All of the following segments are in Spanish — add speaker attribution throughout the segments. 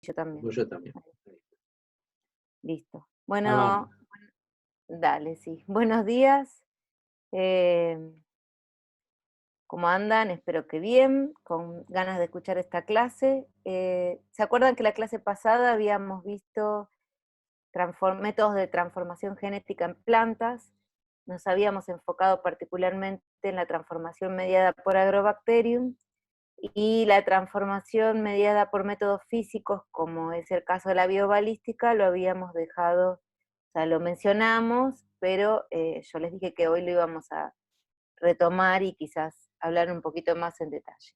Speaker 1: yo también.
Speaker 2: Pues yo también.
Speaker 1: Listo.
Speaker 2: Ya vamos.
Speaker 1: Bueno, dale, sí. Buenos días. eh, ¿Cómo andan? Espero que bien, con ganas de escuchar esta clase. ¿Se acuerdan que la clase pasada habíamos visto métodos de transformación genética en plantas? Nos habíamos enfocado particularmente en la transformación mediada por Agrobacterium y la transformación mediada por métodos físicos, como es el caso de la biobalística, lo habíamos dejado, o sea, lo mencionamos, pero yo les dije que hoy lo íbamos a retomar y quizás hablar un poquito más en detalle.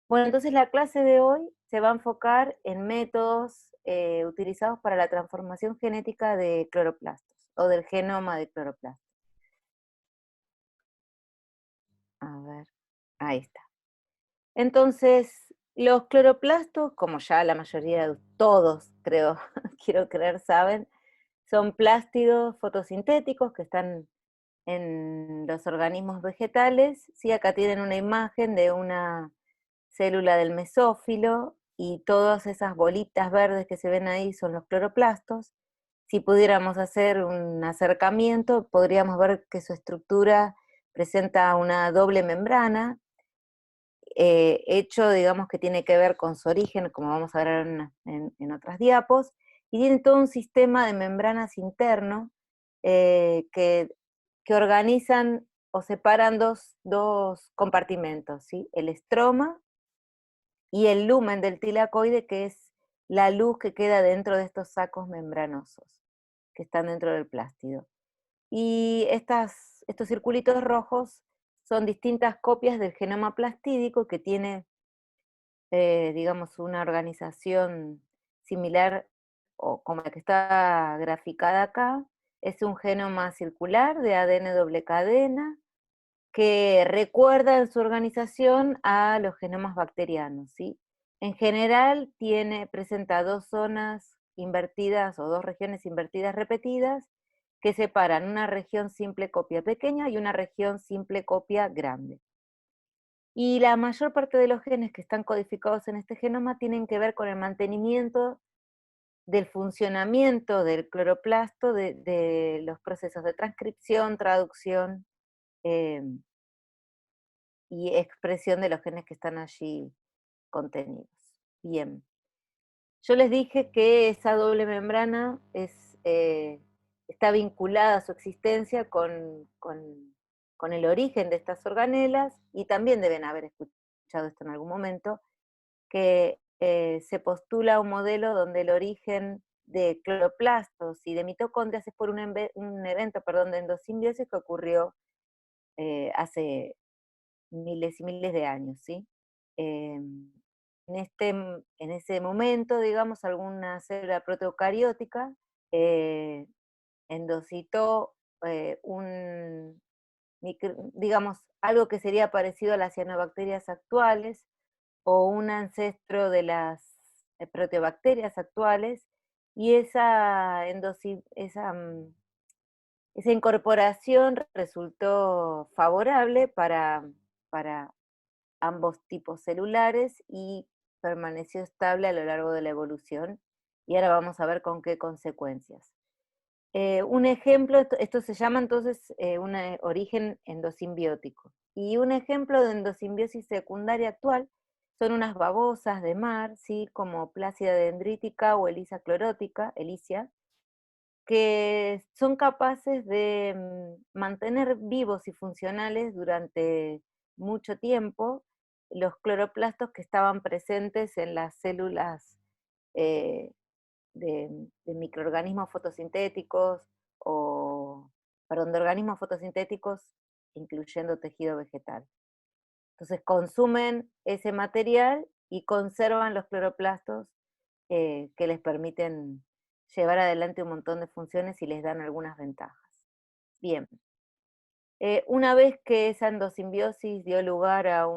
Speaker 1: Bueno, entonces la clase de hoy se va a enfocar en métodos utilizados para la transformación genética de cloroplastos, o del genoma de cloroplastos. A ver, ahí está. Entonces, los cloroplastos, como ya la mayoría de todos, creo, quiero creer, saben, son plástidos fotosintéticos que están en los organismos vegetales. Sí, acá tienen una imagen de una célula del mesófilo y todas esas bolitas verdes que se ven ahí son los cloroplastos. Si pudiéramos hacer un acercamiento, podríamos ver que su estructura presenta una doble membrana, hecho, digamos, que tiene que ver con su origen, como vamos a ver en otras diapos, y tiene todo un sistema de membranas interno que organizan o separan dos compartimentos, ¿sí? El estroma y el lumen del tilacoide, que es la luz que queda dentro de estos sacos membranosos que están dentro del plástido. Y estos circulitos rojos son distintas copias del genoma plastídico que tiene, digamos, una organización similar o como la que está graficada acá. Es un genoma circular de ADN doble cadena que recuerda en su organización a los genomas bacterianos, ¿sí? En general presenta dos zonas invertidas o dos regiones invertidas repetidas que separan una región simple copia pequeña y una región simple copia grande. Y la mayor parte de los genes que están codificados en este genoma tienen que ver con el mantenimiento del funcionamiento del cloroplasto, de los procesos de transcripción, traducción y expresión de los genes que están allí contenidos. Bien, yo les dije que esa doble membrana está vinculada a su existencia con el origen de estas organelas, y también deben haber escuchado esto en algún momento, que se postula un modelo donde el origen de cloroplastos y de mitocondrias es por un evento, perdón, de endosimbiosis que ocurrió hace miles y miles de años, ¿sí? En ese momento, digamos, alguna célula proteocariótica eh, endocitó digamos, algo que sería parecido a las cianobacterias actuales, o un ancestro de las proteobacterias actuales, y esa incorporación resultó favorable para ambos tipos celulares y permaneció estable a lo largo de la evolución, y ahora vamos a ver con qué consecuencias. Un ejemplo, esto se llama entonces un origen endosimbiótico, y un ejemplo de endosimbiosis secundaria actual son unas babosas de mar, ¿sí? Como Plácida dendrítica o Elisa clorótica, Elicia, que son capaces de mantener vivos y funcionales durante mucho tiempo los cloroplastos que estaban presentes en las células eh, de microorganismos fotosintéticos, perdón, de organismos fotosintéticos, incluyendo tejido vegetal. Entonces consumen ese material y conservan los cloroplastos que les permiten llevar adelante un montón de funciones y les dan algunas ventajas. Bien, una vez que esa endosimbiosis dio lugar a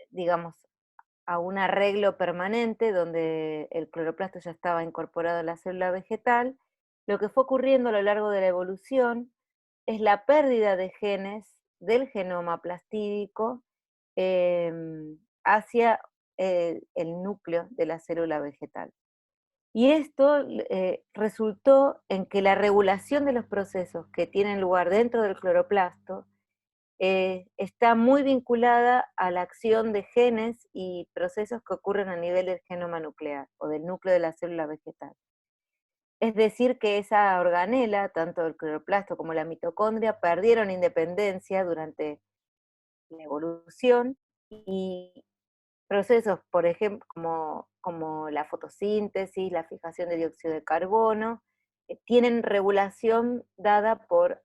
Speaker 1: digamos, a un arreglo permanente donde el cloroplasto ya estaba incorporado a la célula vegetal, lo que fue ocurriendo a lo largo de la evolución es la pérdida de genes del genoma plastídico hacia el núcleo de la célula vegetal. Y esto resultó en que la regulación de los procesos que tienen lugar dentro del cloroplasto está muy vinculada a la acción de genes y procesos que ocurren a nivel del genoma nuclear o del núcleo de la célula vegetal. Es decir, que esa organela, tanto el cloroplasto como la mitocondria, perdieron independencia durante la evolución y procesos, por ejemplo, como la fotosíntesis, la fijación de dióxido de carbono, tienen regulación dada por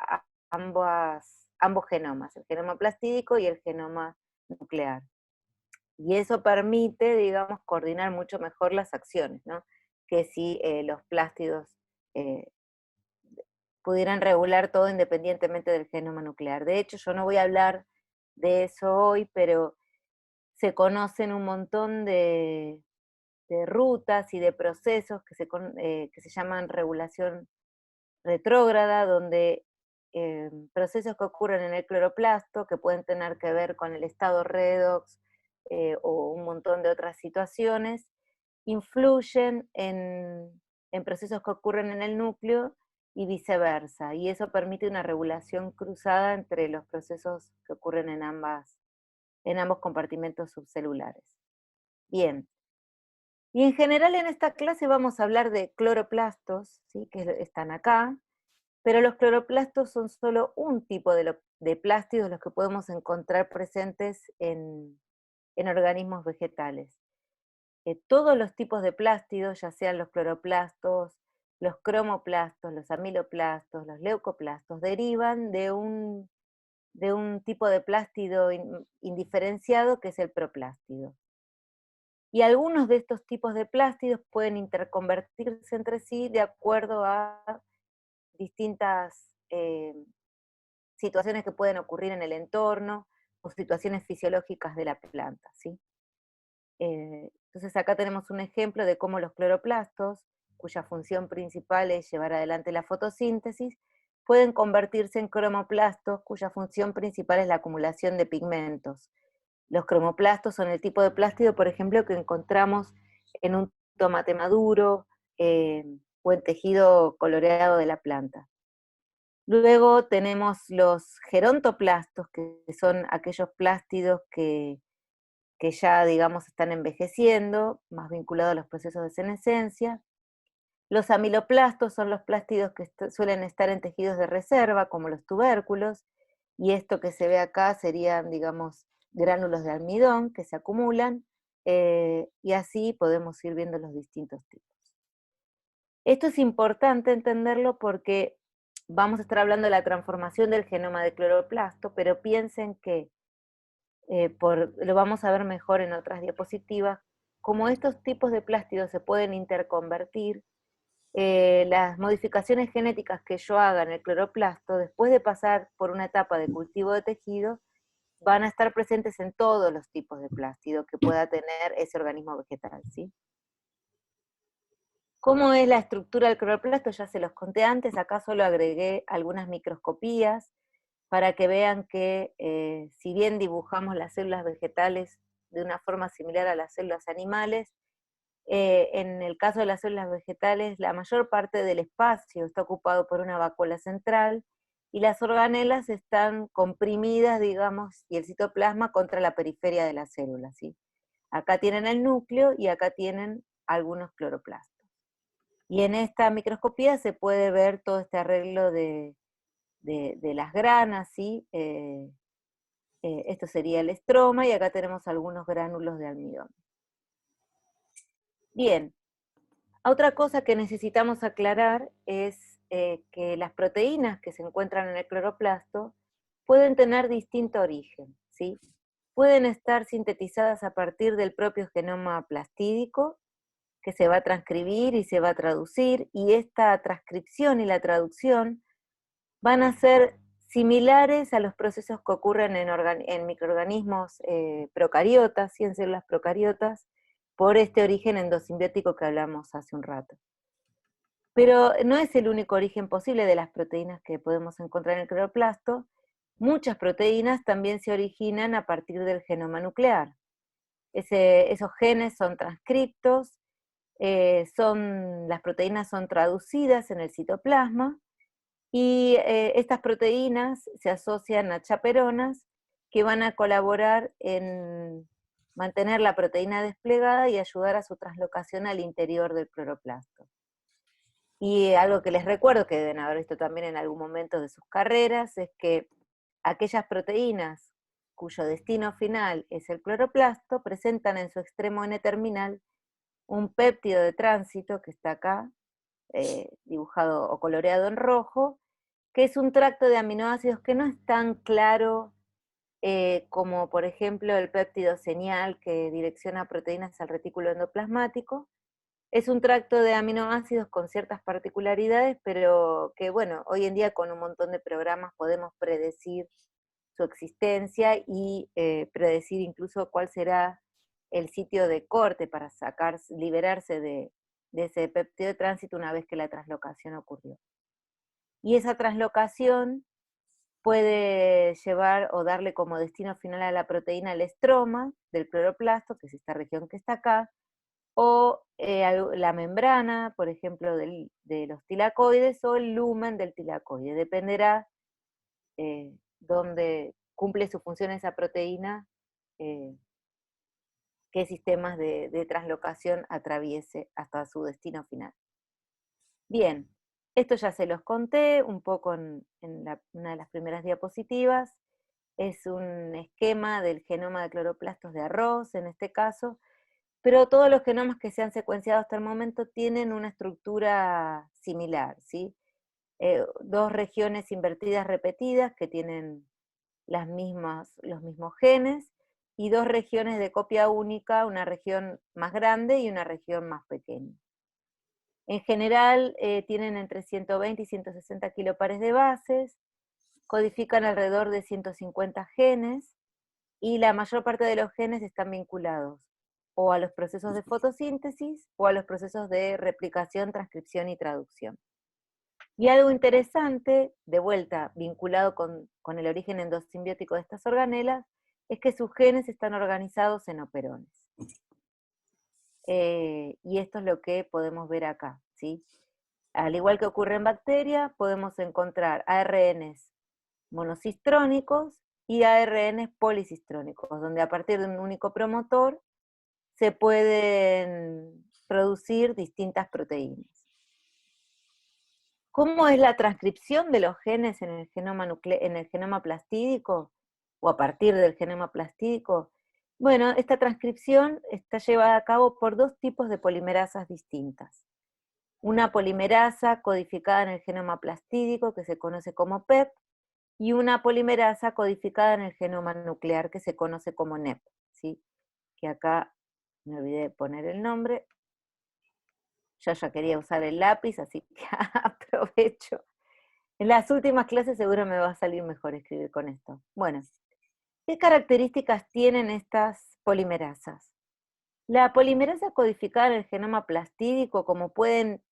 Speaker 1: ambos genomas, el genoma plastídico y el genoma nuclear. Y eso permite, digamos, coordinar mucho mejor las acciones, ¿no? Que si los plástidos eh, pudieran regular todo independientemente del genoma nuclear. De hecho, yo no voy a hablar de eso hoy, pero se conocen un montón de rutas y de procesos que se llaman regulación retrógrada, donde procesos que ocurren en el cloroplasto, que pueden tener que ver con el estado redox o un montón de otras situaciones, influyen en procesos que ocurren en el núcleo y viceversa, y eso permite una regulación cruzada entre los procesos que ocurren en ambos compartimentos subcelulares. Bien, y en general en esta clase vamos a hablar de cloroplastos, ¿sí? Que están acá, pero los cloroplastos son solo un tipo de plástidos los que podemos encontrar presentes en organismos vegetales. Todos los tipos de plástidos, ya sean los cloroplastos, los cromoplastos, los amiloplastos, los leucoplastos, derivan de un tipo de plástido indiferenciado que es el proplástido. Y algunos de estos tipos de plástidos pueden interconvertirse entre sí de acuerdo a distintas situaciones que pueden ocurrir en el entorno o situaciones fisiológicas de la planta, ¿sí? Entonces acá tenemos un ejemplo de cómo los cloroplastos, cuya función principal es llevar adelante la fotosíntesis, pueden convertirse en cromoplastos, cuya función principal es la acumulación de pigmentos. Los cromoplastos son el tipo de plástido, por ejemplo, que encontramos en un tomate maduro o en tejido coloreado de la planta. Luego tenemos los gerontoplastos, que son aquellos plástidos que ya, digamos, están envejeciendo, más vinculados a los procesos de senescencia. Los amiloplastos son los plástidos que suelen estar en tejidos de reserva, como los tubérculos, y esto que se ve acá serían, digamos, gránulos de almidón que se acumulan, y así podemos ir viendo los distintos tipos. Esto es importante entenderlo porque vamos a estar hablando de la transformación del genoma de cloroplasto, pero piensen que, lo vamos a ver mejor en otras diapositivas, como estos tipos de plástidos se pueden interconvertir, las modificaciones genéticas que yo haga en el cloroplasto, después de pasar por una etapa de cultivo de tejido, van a estar presentes en todos los tipos de plástido que pueda tener ese organismo vegetal, ¿sí? ¿Cómo es la estructura del cloroplasto? Ya se los conté antes, acá solo agregué algunas microscopías para que vean que si bien dibujamos las células vegetales de una forma similar a las células animales, en el caso de las células vegetales, la mayor parte del espacio está ocupado por una vacuola central y las organelas están comprimidas, digamos, y el citoplasma contra la periferia de la célula, ¿sí? Acá tienen el núcleo y acá tienen algunos cloroplastos. Y en esta microscopía se puede ver todo este arreglo de las granas, ¿sí? Esto sería el estroma y acá tenemos algunos gránulos de almidón. Bien, otra cosa que necesitamos aclarar es que las proteínas que se encuentran en el cloroplasto pueden tener distinto origen, ¿sí? Pueden estar sintetizadas a partir del propio genoma plastídico, que se va a transcribir y se va a traducir, y esta transcripción y la traducción van a ser similares a los procesos que ocurren en microorganismos procariotas, y en células procariotas, por este origen endosimbiótico que hablamos hace un rato. Pero no es el único origen posible de las proteínas que podemos encontrar en el cloroplasto. Muchas proteínas también se originan a partir del genoma nuclear. Esos genes son transcriptos, las proteínas son traducidas en el citoplasma, y estas proteínas se asocian a chaperonas que van a colaborar en mantener la proteína desplegada y ayudar a su translocación al interior del cloroplasto. Y algo que les recuerdo, que deben haber visto también en algún momento de sus carreras, es que aquellas proteínas cuyo destino final es el cloroplasto presentan en su extremo N-terminal un péptido de tránsito, que está acá, dibujado o coloreado en rojo, que es un tracto de aminoácidos que no es tan claro como por ejemplo el péptido señal que direcciona proteínas al retículo endoplasmático. Es un tracto de aminoácidos con ciertas particularidades, pero que bueno, hoy en día con un montón de programas podemos predecir su existencia y predecir incluso cuál será el sitio de corte para liberarse de ese péptido de tránsito una vez que la translocación ocurrió. Y esa translocación puede llevar o darle como destino final a la proteína el estroma del cloroplasto, que es esta región que está acá, o la membrana, por ejemplo, de los tilacoides, o el lumen del tilacoide. Dependerá dónde cumple su función esa proteína, eh, qué sistemas de translocación atraviese hasta su destino final. Bien, esto ya se los conté un poco en una de las primeras diapositivas. Es un esquema del genoma de cloroplastos de arroz, en este caso, pero todos los genomas que se han secuenciado hasta el momento tienen una estructura similar, ¿sí? Dos regiones invertidas repetidas que tienen los mismos genes, y dos regiones de copia única, una región más grande y una región más pequeña. En general tienen entre 120 y 160 kilopares de bases, codifican alrededor de 150 genes, y la mayor parte de los genes están vinculados o a los procesos de fotosíntesis o a los procesos de replicación, transcripción y traducción. Y algo interesante, de vuelta vinculado con el origen endosimbiótico de estas organelas, es que sus genes están organizados en operones. Y esto es lo que podemos ver acá, ¿sí? Al igual que ocurre en bacterias, podemos encontrar ARNs monocistrónicos y ARNs policistrónicos, donde a partir de un único promotor se pueden producir distintas proteínas. ¿Cómo es la transcripción de los genes en el genoma plastídico, o a partir del genoma plastídico? Bueno, esta transcripción está llevada a cabo por dos tipos de polimerasas distintas. Una polimerasa codificada en el genoma plastídico, que se conoce como PEP, y una polimerasa codificada en el genoma nuclear, que se conoce como NEP, ¿sí? Que acá me olvidé de poner el nombre. Yo ya quería usar el lápiz, así que aprovecho. En las últimas clases seguro me va a salir mejor escribir con esto. Bueno, ¿qué características tienen estas polimerasas? La polimerasa codificada en el genoma plastídico, como pueden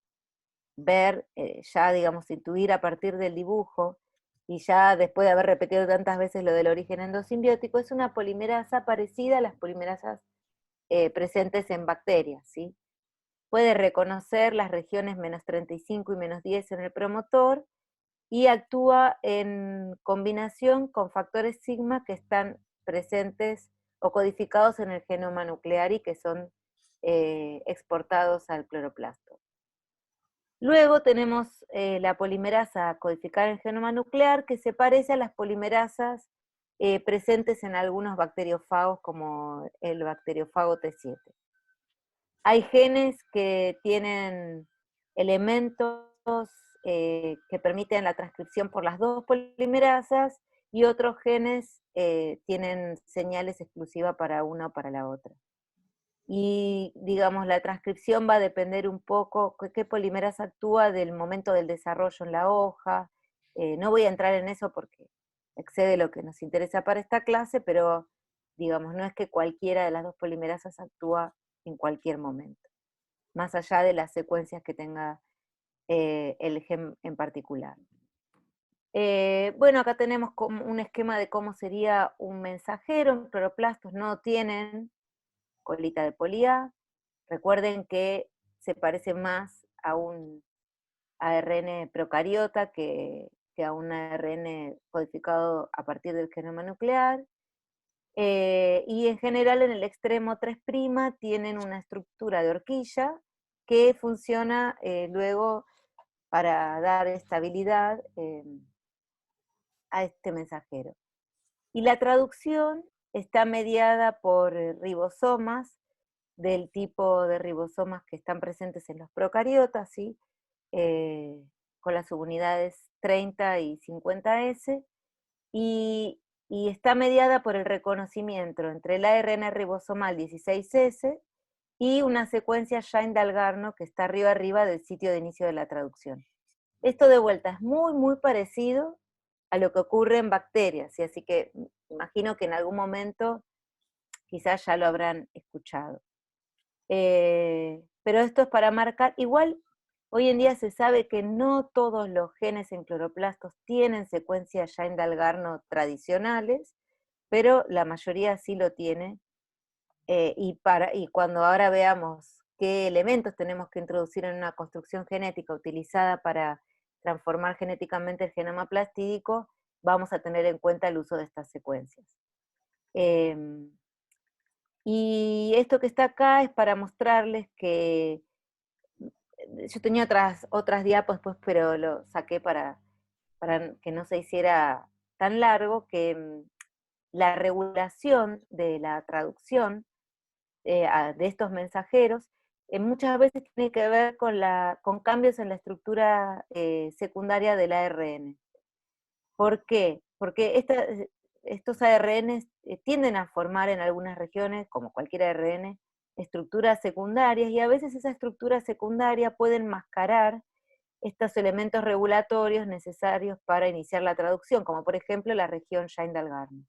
Speaker 1: ver, ya digamos, intuir a partir del dibujo, y ya después de haber repetido tantas veces lo del origen endosimbiótico, es una polimerasa parecida a las polimerasas presentes en bacterias, ¿sí? Puede reconocer las regiones -35 y -10 en el promotor, y actúa en combinación con factores sigma que están presentes o codificados en el genoma nuclear y que son exportados al cloroplasto. Luego tenemos la polimerasa codificada en el genoma nuclear, que se parece a las polimerasas presentes en algunos bacteriófagos, como el bacteriófago T7. Hay genes que tienen elementos que permiten la transcripción por las dos polimerasas, y otros genes tienen señales exclusivas para una o para la otra. Y digamos, la transcripción va a depender un poco qué polimerasa actúa del momento del desarrollo en la hoja. No voy a entrar en eso porque excede lo que nos interesa para esta clase, pero digamos, no es que cualquiera de las dos polimerasas actúa en cualquier momento, más allá de las secuencias que tenga el gen en particular. Bueno, acá tenemos como un esquema de cómo sería un mensajero. Los cloroplastos no tienen colita de poli-A. Recuerden que se parece más a un ARN procariota que a un ARN codificado a partir del genoma nuclear. Y en general en el extremo 3' tienen una estructura de horquilla que funciona luego para dar estabilidad a este mensajero. Y la traducción está mediada por ribosomas del tipo de ribosomas que están presentes en los procariotas, ¿sí? Con las subunidades 30 y 50S, y está mediada por el reconocimiento entre el ARN ribosomal 16S y una secuencia Shine-Dalgarno que está arriba del sitio de inicio de la traducción. Esto de vuelta es muy, muy parecido a lo que ocurre en bacterias, ¿sí? Así que imagino que en algún momento quizás ya lo habrán escuchado. Pero esto es para marcar, igual hoy en día se sabe que no todos los genes en cloroplastos tienen secuencias Shine-Dalgarno tradicionales, pero la mayoría sí lo tiene, y cuando ahora veamos qué elementos tenemos que introducir en una construcción genética utilizada para transformar genéticamente el genoma plastídico, vamos a tener en cuenta el uso de estas secuencias. Y esto que está acá es para mostrarles que, yo tenía otras diapos después, pero lo saqué para que no se hiciera tan largo, que la regulación de la traducción de estos mensajeros muchas veces tiene que ver con cambios en la estructura secundaria del ARN. ¿Por qué? Porque estos ARN tienden a formar en algunas regiones, como cualquier ARN, estructuras secundarias, y a veces esa estructura secundaria puede enmascarar estos elementos regulatorios necesarios para iniciar la traducción, como por ejemplo la región Shine-Dalgarno.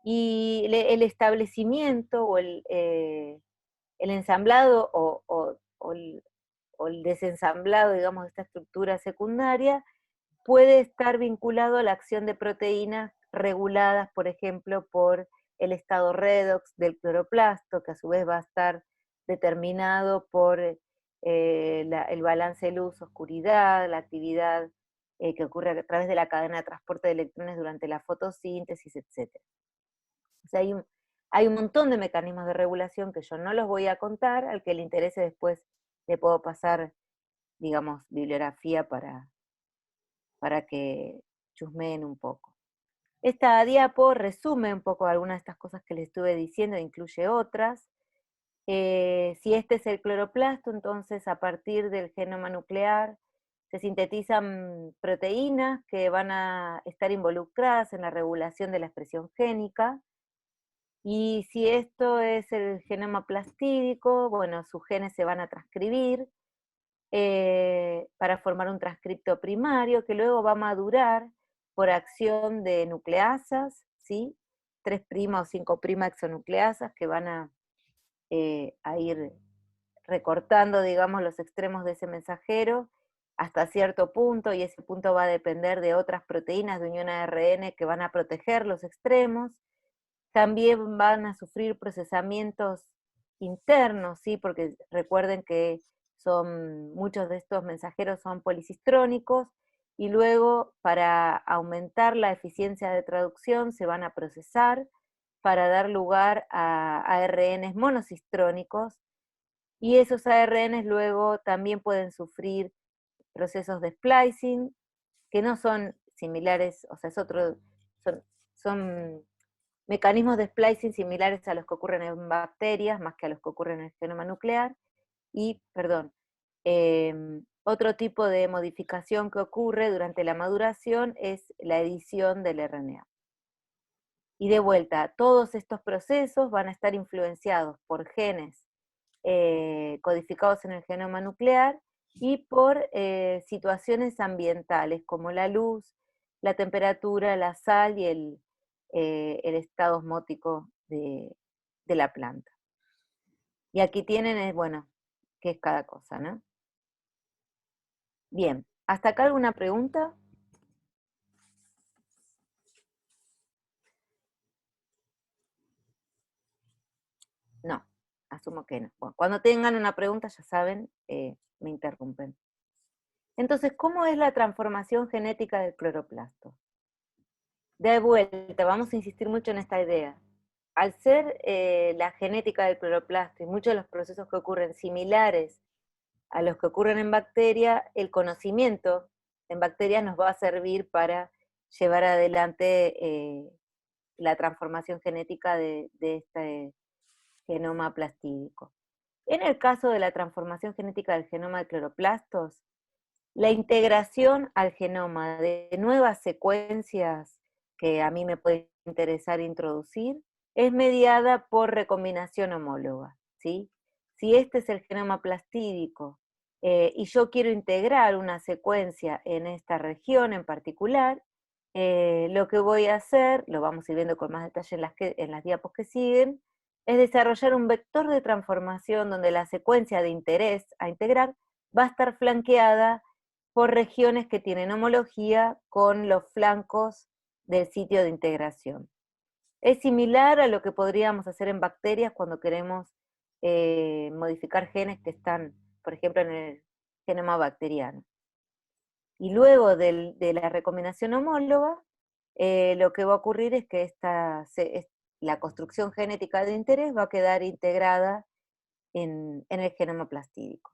Speaker 1: Y el establecimiento o el ensamblado o el desensamblado, digamos, de esta estructura secundaria puede estar vinculado a la acción de proteínas reguladas, por ejemplo, por el estado redox del cloroplasto, que a su vez va a estar determinado por el balance luz-oscuridad, la actividad que ocurre a través de la cadena de transporte de electrones durante la fotosíntesis, etc. O sea, hay un montón de mecanismos de regulación que yo no los voy a contar, al que le interese después le puedo pasar, digamos, bibliografía para que chusmeen un poco. Esta diapo resume un poco algunas de estas cosas que les estuve diciendo, e incluye otras. Si este es el cloroplasto, entonces a partir del genoma nuclear se sintetizan proteínas que van a estar involucradas en la regulación de la expresión génica. Y si esto es el genoma plastídico, bueno, sus genes se van a transcribir para formar un transcripto primario que luego va a madurar por acción de nucleasas, ¿sí? 3' o 5' exonucleasas que van a ir recortando, digamos, los extremos de ese mensajero hasta cierto punto, y ese punto va a depender de otras proteínas de unión ARN que van a proteger los extremos. También van a sufrir procesamientos internos, ¿sí? Porque recuerden que muchos de estos mensajeros son policistrónicos, y luego para aumentar la eficiencia de traducción se van a procesar para dar lugar a ARNs monocistrónicos, y esos ARNs luego también pueden sufrir procesos de splicing, que no son similares, o sea, son mecanismos de splicing similares a los que ocurren en bacterias, más que a los que ocurren en el genoma nuclear. Y, perdón, otro tipo de modificación que ocurre durante la maduración es la edición del RNA. Y de vuelta, todos estos procesos van a estar influenciados por genes codificados en el genoma nuclear y por situaciones ambientales como la luz, la temperatura, la sal y el estado osmótico de la planta. Y aquí tienen, bueno, qué es cada cosa, ¿no? Bien, ¿hasta acá alguna pregunta? No. asumo que no. Bueno, cuando tengan una pregunta, ya saben, me interrumpen. Entonces, ¿cómo es la transformación genética del cloroplasto? De vuelta, vamos a insistir mucho en esta idea. Al ser la genética del cloroplasto y muchos de los procesos que ocurren similares a los que ocurren en bacteria, el conocimiento en bacterias nos va a servir para llevar adelante la transformación genética de este genoma plastídico. En el caso de la transformación genética del genoma de cloroplastos, la integración al genoma de nuevas secuencias que a mí me puede interesar introducir es mediada por recombinación homóloga, ¿sí? Si este es el genoma plastídico y yo quiero integrar una secuencia en esta región en particular, lo que voy a hacer, lo vamos a ir viendo con más detalle en las diapos que siguen, es desarrollar un vector de transformación donde la secuencia de interés a integrar va a estar flanqueada por regiones que tienen homología con los flancos del sitio de integración. Es similar a lo que podríamos hacer en bacterias cuando queremos modificar genes que están, por ejemplo, en el genoma bacteriano. Y luego de la recombinación homóloga, lo que va a ocurrir es que la construcción genética de interés va a quedar integrada en el genoma plastídico.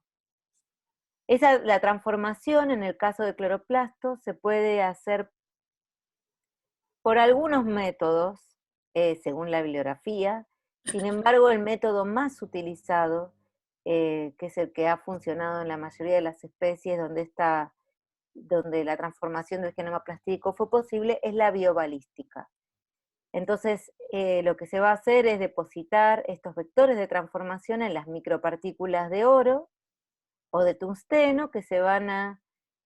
Speaker 1: La transformación en el caso de cloroplasto se puede hacer por algunos métodos, según la bibliografía. Sin embargo, el método más utilizado, que es el que ha funcionado en la mayoría de las especies donde la transformación del genoma plastídico fue posible, es la biobalística. Entonces, lo que se va a hacer es depositar estos vectores de transformación en las micropartículas de oro o de tungsteno que se van a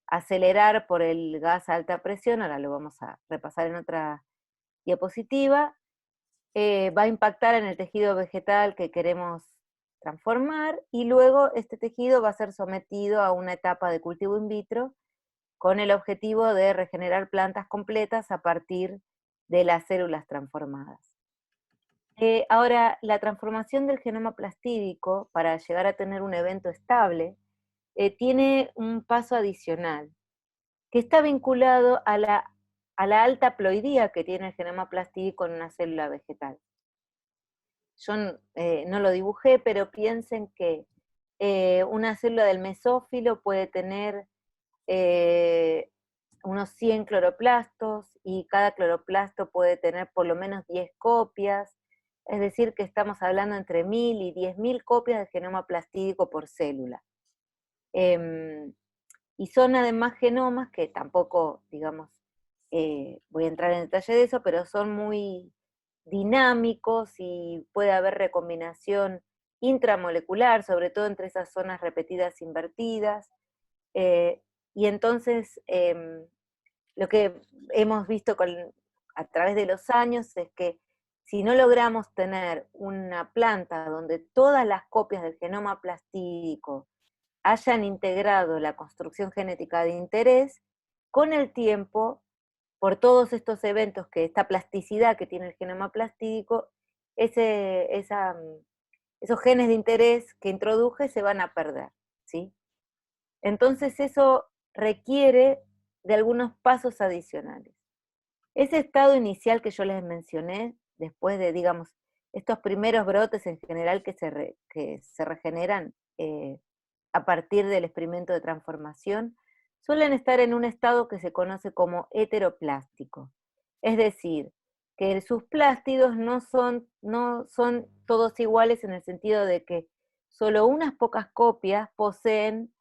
Speaker 1: acelerar por el gas a alta presión, ahora lo vamos a repasar en otra diapositiva, va a impactar en el tejido vegetal que queremos transformar, y luego este tejido va a ser sometido a una etapa de cultivo in vitro con el objetivo de regenerar plantas completas a partir de las células transformadas. Ahora, la transformación del genoma plastídico, para llegar a tener un evento estable, tiene un paso adicional, que está vinculado a la alta ploidía que tiene el genoma plastídico en una célula vegetal. Yo no lo dibujé, pero piensen que una célula del mesófilo puede tener unos 100 cloroplastos, y cada cloroplasto puede tener por lo menos 10 copias, es decir que estamos hablando entre 1000 y 10.000 copias de genoma plastídico por célula. Y son además genomas que tampoco, digamos, voy a entrar en detalle de eso, pero son muy dinámicos y puede haber recombinación intramolecular, sobre todo entre esas zonas repetidas invertidas. Y entonces, lo que hemos visto a través de los años es que si no logramos tener una planta donde todas las copias del genoma plastídico hayan integrado la construcción genética de interés, con el tiempo, por todos estos eventos, esta plasticidad que tiene el genoma plastídico, esos genes de interés que introduje se van a perder, ¿sí? Entonces eso requiere de algunos pasos adicionales. Ese estado inicial que yo les mencioné, después de, digamos, estos primeros brotes en general que se regeneran a partir del experimento de transformación, suelen estar en un estado que se conoce como heteroplástico. Es decir, que sus plástidos no son todos iguales en el sentido de que solo unas pocas copias poseen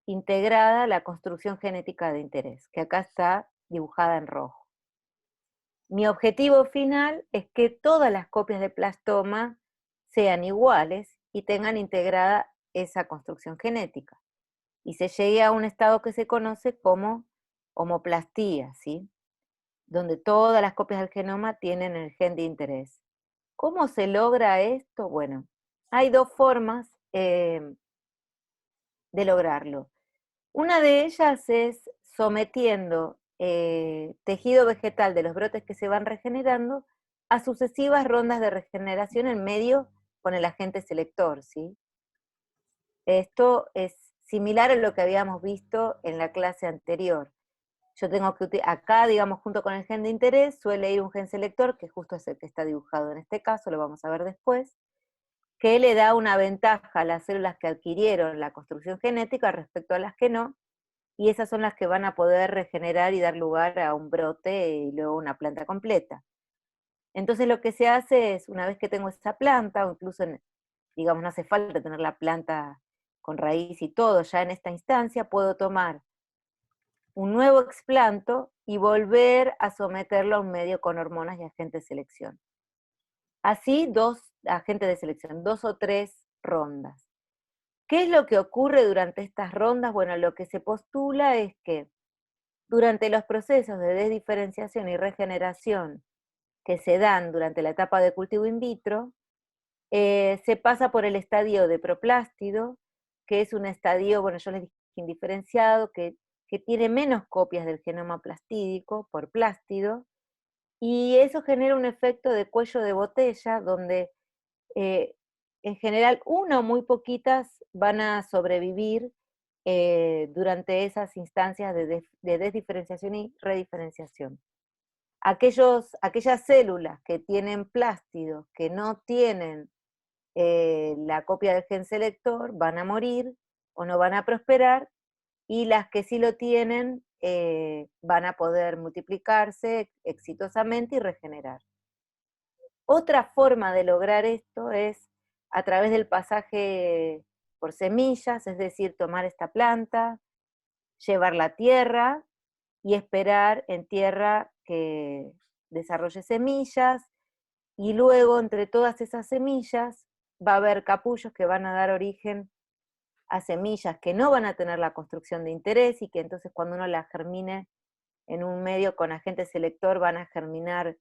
Speaker 1: integrada la construcción genética de interés, que acá está dibujada en rojo. Mi objetivo final es que todas las copias de plastoma sean iguales y tengan integrada esa construcción genética, y se llegue a un estado que se conoce como homoplastía, ¿sí? Donde todas las copias del genoma tienen el gen de interés. ¿Cómo se logra esto? Bueno, hay dos formas de lograrlo. Una de ellas es sometiendo tejido vegetal de los brotes que se van regenerando a sucesivas rondas de regeneración en medio con el agente selector, ¿sí? Esto es similar a lo que habíamos visto en la clase anterior. Yo tengo que, acá, digamos, junto con el gen de interés, suele ir un gen selector, que justo es el que está dibujado en este caso, lo vamos a ver después, que le da una ventaja a las células que adquirieron la construcción genética respecto a las que no, y esas son las que van a poder regenerar y dar lugar a un brote y luego una planta completa. Entonces lo que se hace es, una vez que tengo esa planta, o incluso, digamos, no hace falta tener la planta con raíz y todo, ya en esta instancia puedo tomar un nuevo explanto y volver a someterlo a un medio con hormonas y agentes de selección. Así, dos agentes de selección, 2 o 3 rondas. ¿Qué es lo que ocurre durante estas rondas? Bueno, lo que se postula es que durante los procesos de desdiferenciación y regeneración que se dan durante la etapa de cultivo in vitro, se pasa por el estadio de proplástido, que es un estadio, bueno, yo les dije indiferenciado, que tiene menos copias del genoma plastídico por plástido, y eso genera un efecto de cuello de botella, donde en general una o muy poquitas van a sobrevivir durante esas instancias de desdiferenciación y rediferenciación. Aquellas células que tienen plástidos, que no tienen la copia del gen selector, van a morir o no van a prosperar, y las que sí lo tienen van a poder multiplicarse exitosamente y regenerar. Otra forma de lograr esto es a través del pasaje por semillas, es decir, tomar esta planta, llevarla a tierra y esperar en tierra que desarrolle semillas, y luego entre todas esas semillas va a haber capullos que van a dar origen a semillas que no van a tener la construcción de interés, y que entonces cuando uno las germine en un medio con agente selector van a germinar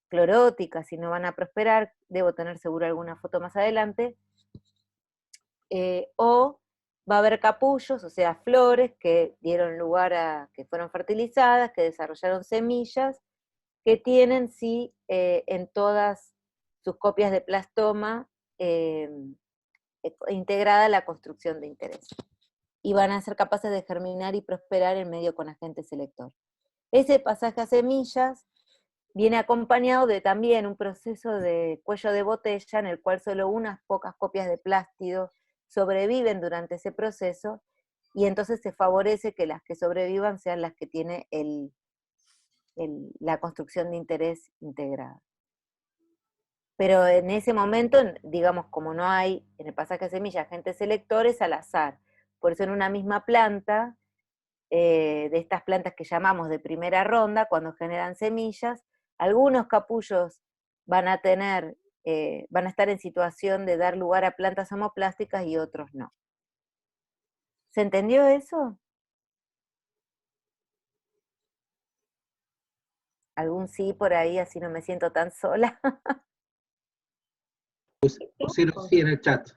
Speaker 1: cloróticas y no van a prosperar. Debo tener seguro alguna foto más adelante. O va a haber capullos, o sea, flores que dieron lugar a, que fueron fertilizadas, que desarrollaron semillas, que tienen sí en todas sus copias de plastoma integrada la construcción de interés. Y van a ser capaces de germinar y prosperar en medio con agente selector. Ese pasaje a semillas viene acompañado de también un proceso de cuello de botella en el cual solo unas pocas copias de plástido sobreviven durante ese proceso, y entonces se favorece que las que sobrevivan sean las que tienen la construcción de interés integrada. Pero en ese momento, digamos, como no hay en el pasaje de semillas agentes selectores, al azar. Por eso en una misma planta, de estas plantas que llamamos de primera ronda, cuando generan semillas, algunos capullos van a tener, van a estar en situación de dar lugar a plantas homoplásticas y otros no. ¿Se entendió eso? ¿Algún sí por ahí, así no me siento tan sola?
Speaker 2: Pusieron sí en el chat.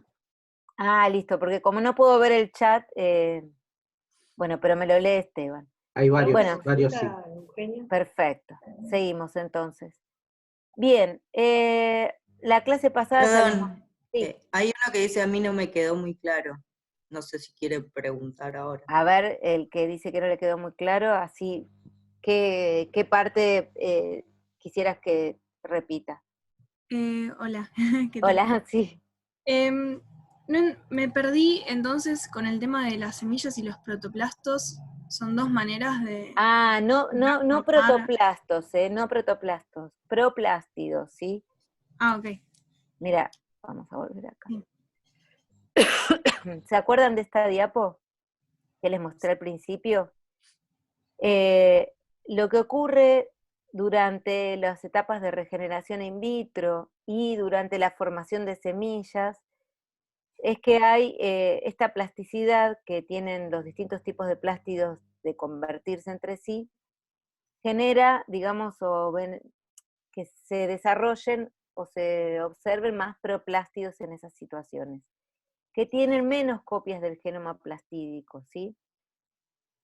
Speaker 1: Ah, listo, porque como no puedo ver el chat, bueno, pero me lo lee Esteban.
Speaker 2: Hay
Speaker 1: Bueno,
Speaker 2: varios sí.
Speaker 1: perfecto. Seguimos entonces. Bien, la clase pasada salimos.
Speaker 3: Perdón,
Speaker 1: Sí.
Speaker 3: hay uno que dice a mí no me quedó muy claro. No sé si quiere preguntar ahora.
Speaker 1: A ver, el que dice que no le quedó muy claro, así, ¿qué parte quisieras que repita?
Speaker 4: Hola, ¿qué tal?
Speaker 1: Hola, sí.
Speaker 4: Me perdí entonces con el tema de las semillas y los protoplastos. Son dos maneras de
Speaker 1: Ah, no
Speaker 4: formar.
Speaker 1: protoplastos, no protoplastos, proplástidos, ¿sí?
Speaker 4: Ah, ok.
Speaker 1: Mira, vamos a volver acá.
Speaker 4: Sí.
Speaker 1: ¿Se acuerdan de esta diapo que les mostré al principio? Lo que ocurre durante las etapas de regeneración in vitro y durante la formación de semillas es que hay esta plasticidad que tienen los distintos tipos de plástidos de convertirse entre sí, genera, digamos, que se desarrollen o se observen más proplástidos en esas situaciones, que tienen menos copias del genoma plastídico, ¿sí?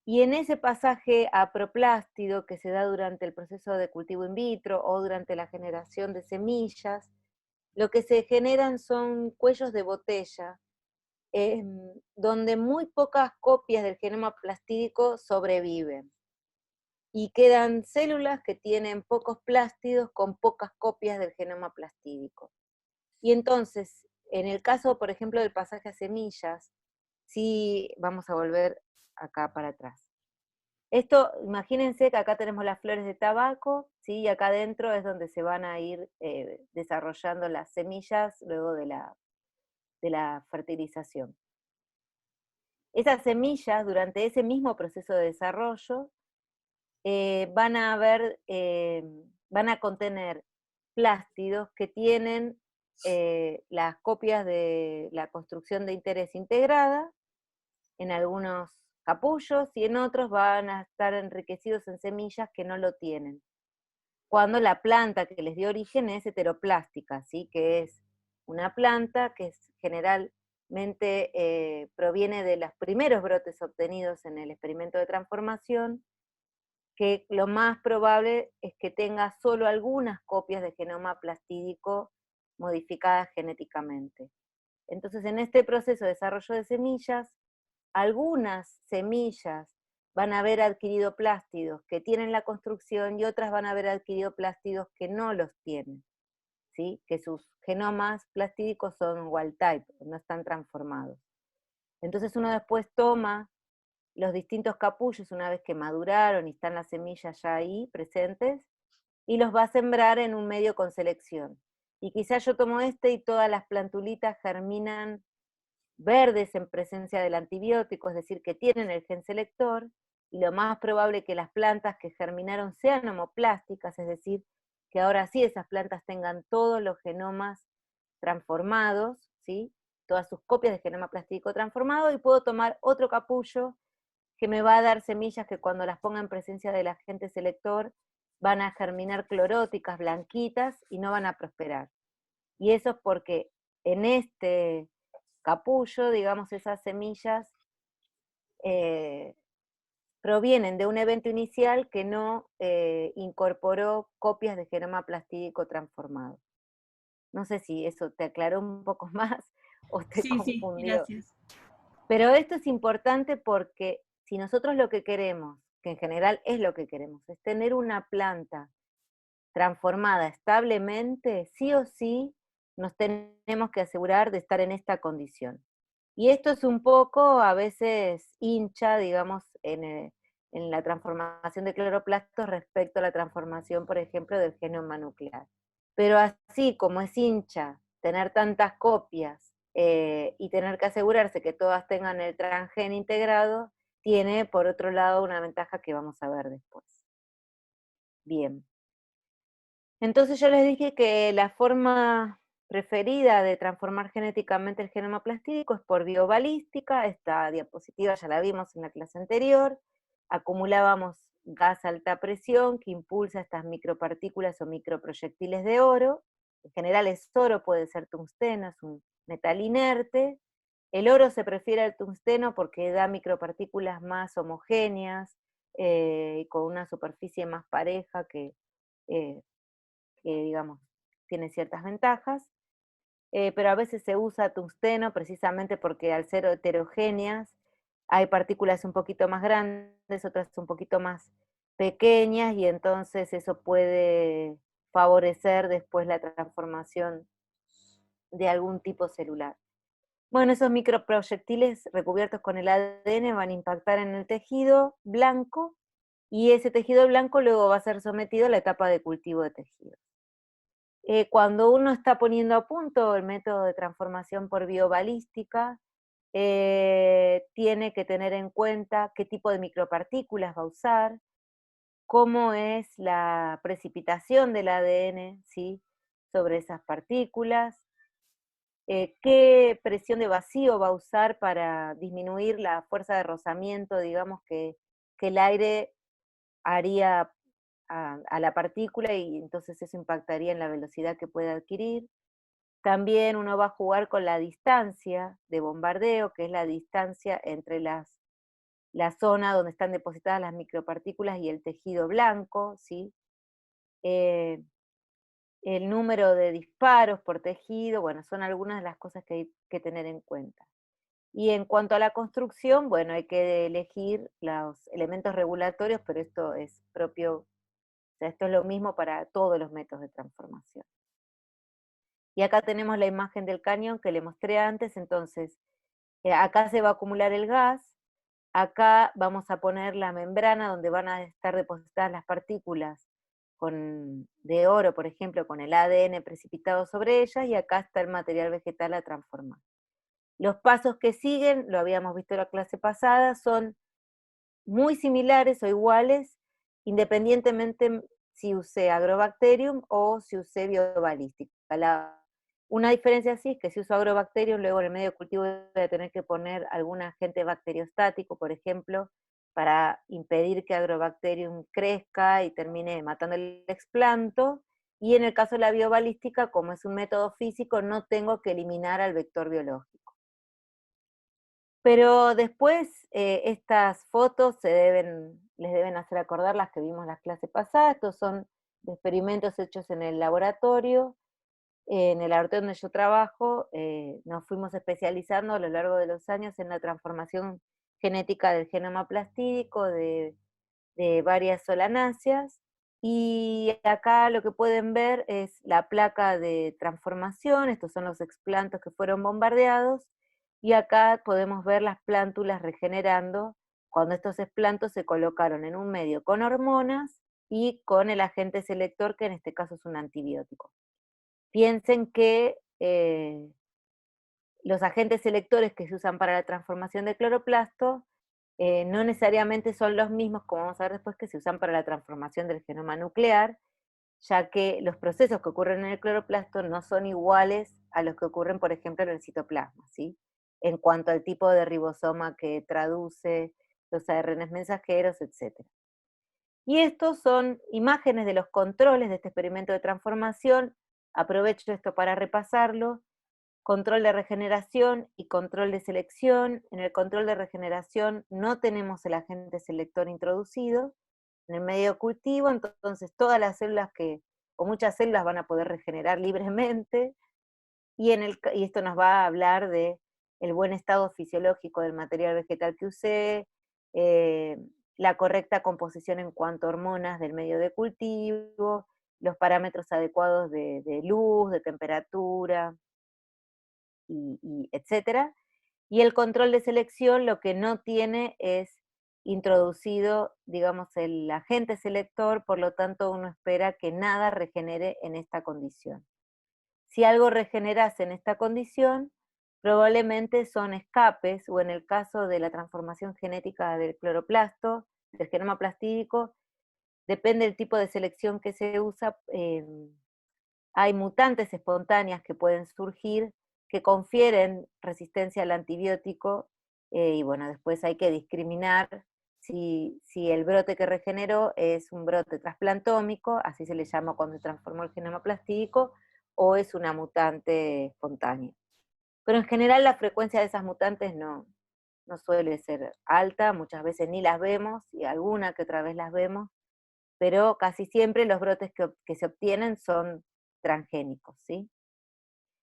Speaker 1: Y en ese pasaje a proplástido que se da durante el proceso de cultivo in vitro o durante la generación de semillas, lo que se generan son cuellos de botella, donde muy pocas copias del genoma plastídico sobreviven. Y quedan células que tienen pocos plástidos con pocas copias del genoma plastídico. Y entonces, en el caso, por ejemplo, del pasaje a semillas, sí, vamos a volver acá para atrás. Esto, imagínense que acá tenemos las flores de tabaco, ¿sí? Y acá adentro es donde se van a ir desarrollando las semillas luego de la fertilización. Esas semillas, durante ese mismo proceso de desarrollo, van a contener plástidos que tienen las copias de la construcción de interés integrada, en algunos capullos, y en otros van a estar enriquecidos en semillas que no lo tienen. Cuando la planta que les dio origen es heteroplástica, ¿sí? Que es una planta que generalmente proviene de los primeros brotes obtenidos en el experimento de transformación, que lo más probable es que tenga solo algunas copias de genoma plastídico modificadas genéticamente. Entonces, en este proceso de desarrollo de semillas, algunas semillas van a haber adquirido plástidos que tienen la construcción y otras van a haber adquirido plástidos que no los tienen, ¿sí? Que sus genomas plastídicos son wild type, no están transformados. Entonces uno después toma los distintos capullos una vez que maduraron y están las semillas ya ahí presentes, y los va a sembrar en un medio con selección. Y quizás yo tomo y todas las plantulitas germinan verdes en presencia del antibiótico, es decir, que tienen el gen selector, y lo más probable es que las plantas que germinaron sean homoplásticas, es decir, que ahora sí esas plantas tengan todos los genomas transformados, ¿sí? Todas sus copias de genoma plastídico transformado, y puedo tomar otro capullo que me va a dar semillas que cuando las ponga en presencia del agente selector van a germinar cloróticas, blanquitas, y no van a prosperar. Y eso es porque en este capullo, digamos, esas semillas provienen de un evento inicial que no incorporó copias de genoma plastídico transformado. No sé si eso te aclaró un poco más o te
Speaker 4: Sí,
Speaker 1: confundió.
Speaker 4: gracias.
Speaker 1: Pero esto es importante porque si nosotros lo que queremos, que en general es lo que queremos, es tener una planta transformada establemente, sí o sí nos tenemos que asegurar de estar en esta condición. Y esto es un poco, a veces, hincha, digamos, en la transformación de cloroplastos respecto a la transformación, por ejemplo, del genoma nuclear. Pero así como es hincha tener tantas copias y tener que asegurarse que todas tengan el transgen integrado, tiene, por otro lado, una ventaja que vamos a ver después. Bien. Entonces yo les dije que la forma preferida de transformar genéticamente el genoma plastídico es por biobalística. Esta diapositiva ya la vimos en la clase anterior. Acumulábamos gas a alta presión que impulsa estas micropartículas o microproyectiles de oro. En general es oro, puede ser tungsteno, es un metal inerte. El oro se prefiere al tungsteno porque da micropartículas más homogéneas y con una superficie más pareja que digamos, tiene ciertas ventajas, pero a veces se usa tungsteno precisamente porque al ser heterogéneas hay partículas un poquito más grandes, otras un poquito más pequeñas, y entonces eso puede favorecer después la transformación de algún tipo celular. Bueno, esos microproyectiles recubiertos con el ADN van a impactar en el tejido blanco, y ese tejido blanco luego va a ser sometido a la etapa de cultivo de tejido. Cuando uno está poniendo a punto el método de transformación por biobalística, tiene que tener en cuenta qué tipo de micropartículas va a usar, cómo es la precipitación del ADN, ¿sí?, sobre esas partículas, qué presión de vacío va a usar para disminuir la fuerza de rozamiento, digamos, que el aire haría a la partícula, y entonces eso impactaría en la velocidad que puede adquirir. También uno va a jugar con la distancia de bombardeo, que es la distancia entre la zona donde están depositadas las micropartículas y el tejido blanco, ¿sí? el número de disparos por tejido, bueno, son algunas de las cosas que hay que tener en cuenta. Y en cuanto a la construcción, bueno, hay que elegir los elementos regulatorios, pero esto es propio, o sea, esto es lo mismo para todos los métodos de transformación. Y acá tenemos la imagen del cañón que le mostré antes, entonces, acá se va a acumular el gas, acá vamos a poner la membrana donde van a estar depositadas las partículas de oro, por ejemplo, con el ADN precipitado sobre ellas, y acá está el material vegetal a transformar. Los pasos que siguen, lo habíamos visto en la clase pasada, son muy similares o iguales, independientemente si usé Agrobacterium o si usé biobalística. Una diferencia sí es que si uso Agrobacterium, luego en el medio de cultivo voy a tener que poner algún agente bacteriostático, por ejemplo, para impedir que Agrobacterium crezca y termine matando el explanto. Y en el caso de la biobalística, como es un método físico, no tengo que eliminar al vector biológico. Pero después estas fotos les deben hacer acordar las que vimos en las clases pasadas. Estos son de experimentos hechos en el laboratorio donde yo trabajo. Nos fuimos especializando a lo largo de los años en la transformación genética del genoma plastídico de varias solanáceas, y acá lo que pueden ver es la placa de transformación. Estos son los explantos que fueron bombardeados, y acá podemos ver las plántulas regenerando cuando estos explantos se colocaron en un medio con hormonas y con el agente selector, que en este caso es un antibiótico. Piensen que los agentes selectores que se usan para la transformación de cloroplasto no necesariamente son los mismos, como vamos a ver después, que se usan para la transformación del genoma nuclear, ya que los procesos que ocurren en el cloroplasto no son iguales a los que ocurren, por ejemplo, en el citoplasma, ¿sí? En cuanto al tipo de ribosoma que traduce, los ARNs mensajeros, etc. Y estos son imágenes de los controles de este experimento de transformación. Aprovecho esto para repasarlo. Control de regeneración y control de selección. En el control de regeneración no tenemos el agente selector introducido. En el medio de cultivo, entonces todas las células o muchas células van a poder regenerar libremente, y esto nos va a hablar de el buen estado fisiológico del material vegetal que usé, eh, la correcta composición en cuanto a hormonas del medio de cultivo, los parámetros adecuados de luz, de temperatura, y etcétera. Y el control de selección lo que no tiene es introducido, digamos, el agente selector, por lo tanto uno espera que nada regenere en esta condición. Si algo regenerase en esta condición, probablemente son escapes, o en el caso de la transformación genética del cloroplasto, del genoma plastídico, depende del tipo de selección que se usa, hay mutantes espontáneas que pueden surgir que confieren resistencia al antibiótico, y bueno, después hay que discriminar si el brote que regeneró es un brote trasplantómico, así se le llama cuando se transformó el genoma plastídico, o es una mutante espontánea. Pero en general la frecuencia de esas mutantes no suele ser alta, muchas veces ni las vemos, y alguna que otra vez las vemos, pero casi siempre los brotes que se obtienen son transgénicos, ¿sí?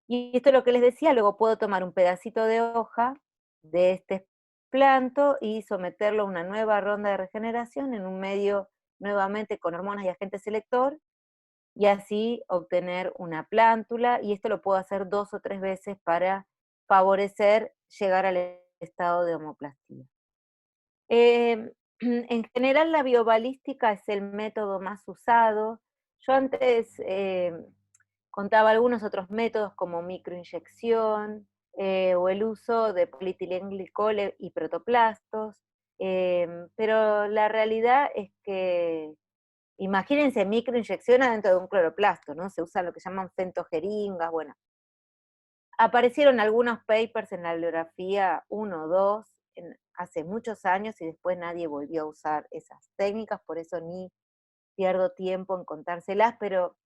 Speaker 1: Y esto es lo que les decía. Luego puedo tomar un pedacito de hoja de este planto y someterlo a una nueva ronda de regeneración en un medio nuevamente con hormonas y agente selector, y así obtener una plántula, y esto lo puedo hacer 2 o 3 veces para favorecer llegar al estado de homoplastía. En general la biobalística es el método más usado. Yo antes contaba algunos otros métodos como microinyección, o el uso de polietilenglicol y protoplastos, pero la realidad es que, imagínense microinyección adentro de un cloroplasto, ¿no? Se usan lo que llaman fentojeringas. Bueno, aparecieron algunos papers en la bibliografía, 1 o 2, hace muchos años, y después nadie volvió a usar esas técnicas, por eso ni pierdo tiempo en contárselas, pero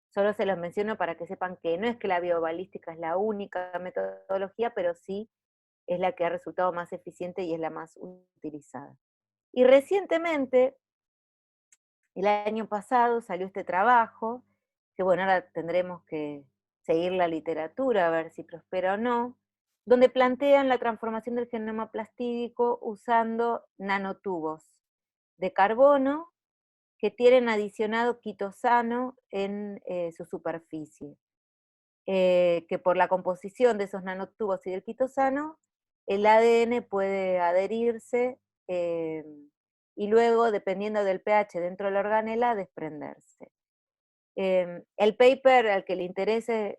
Speaker 1: solo se los menciono para que sepan que no es que la biobalística es la única metodología, pero sí es la que ha resultado más eficiente y es la más utilizada. Y recientemente, el año pasado, salió este trabajo que bueno, ahora tendremos que seguir la literatura a ver si prospera o no, donde plantean la transformación del genoma plastídico usando nanotubos de carbono que tienen adicionado quitosano en su superficie. Que por la composición de esos nanotubos y del quitosano, el ADN puede adherirse y luego, dependiendo del pH dentro de la organela, desprenderse. El paper al que le interese,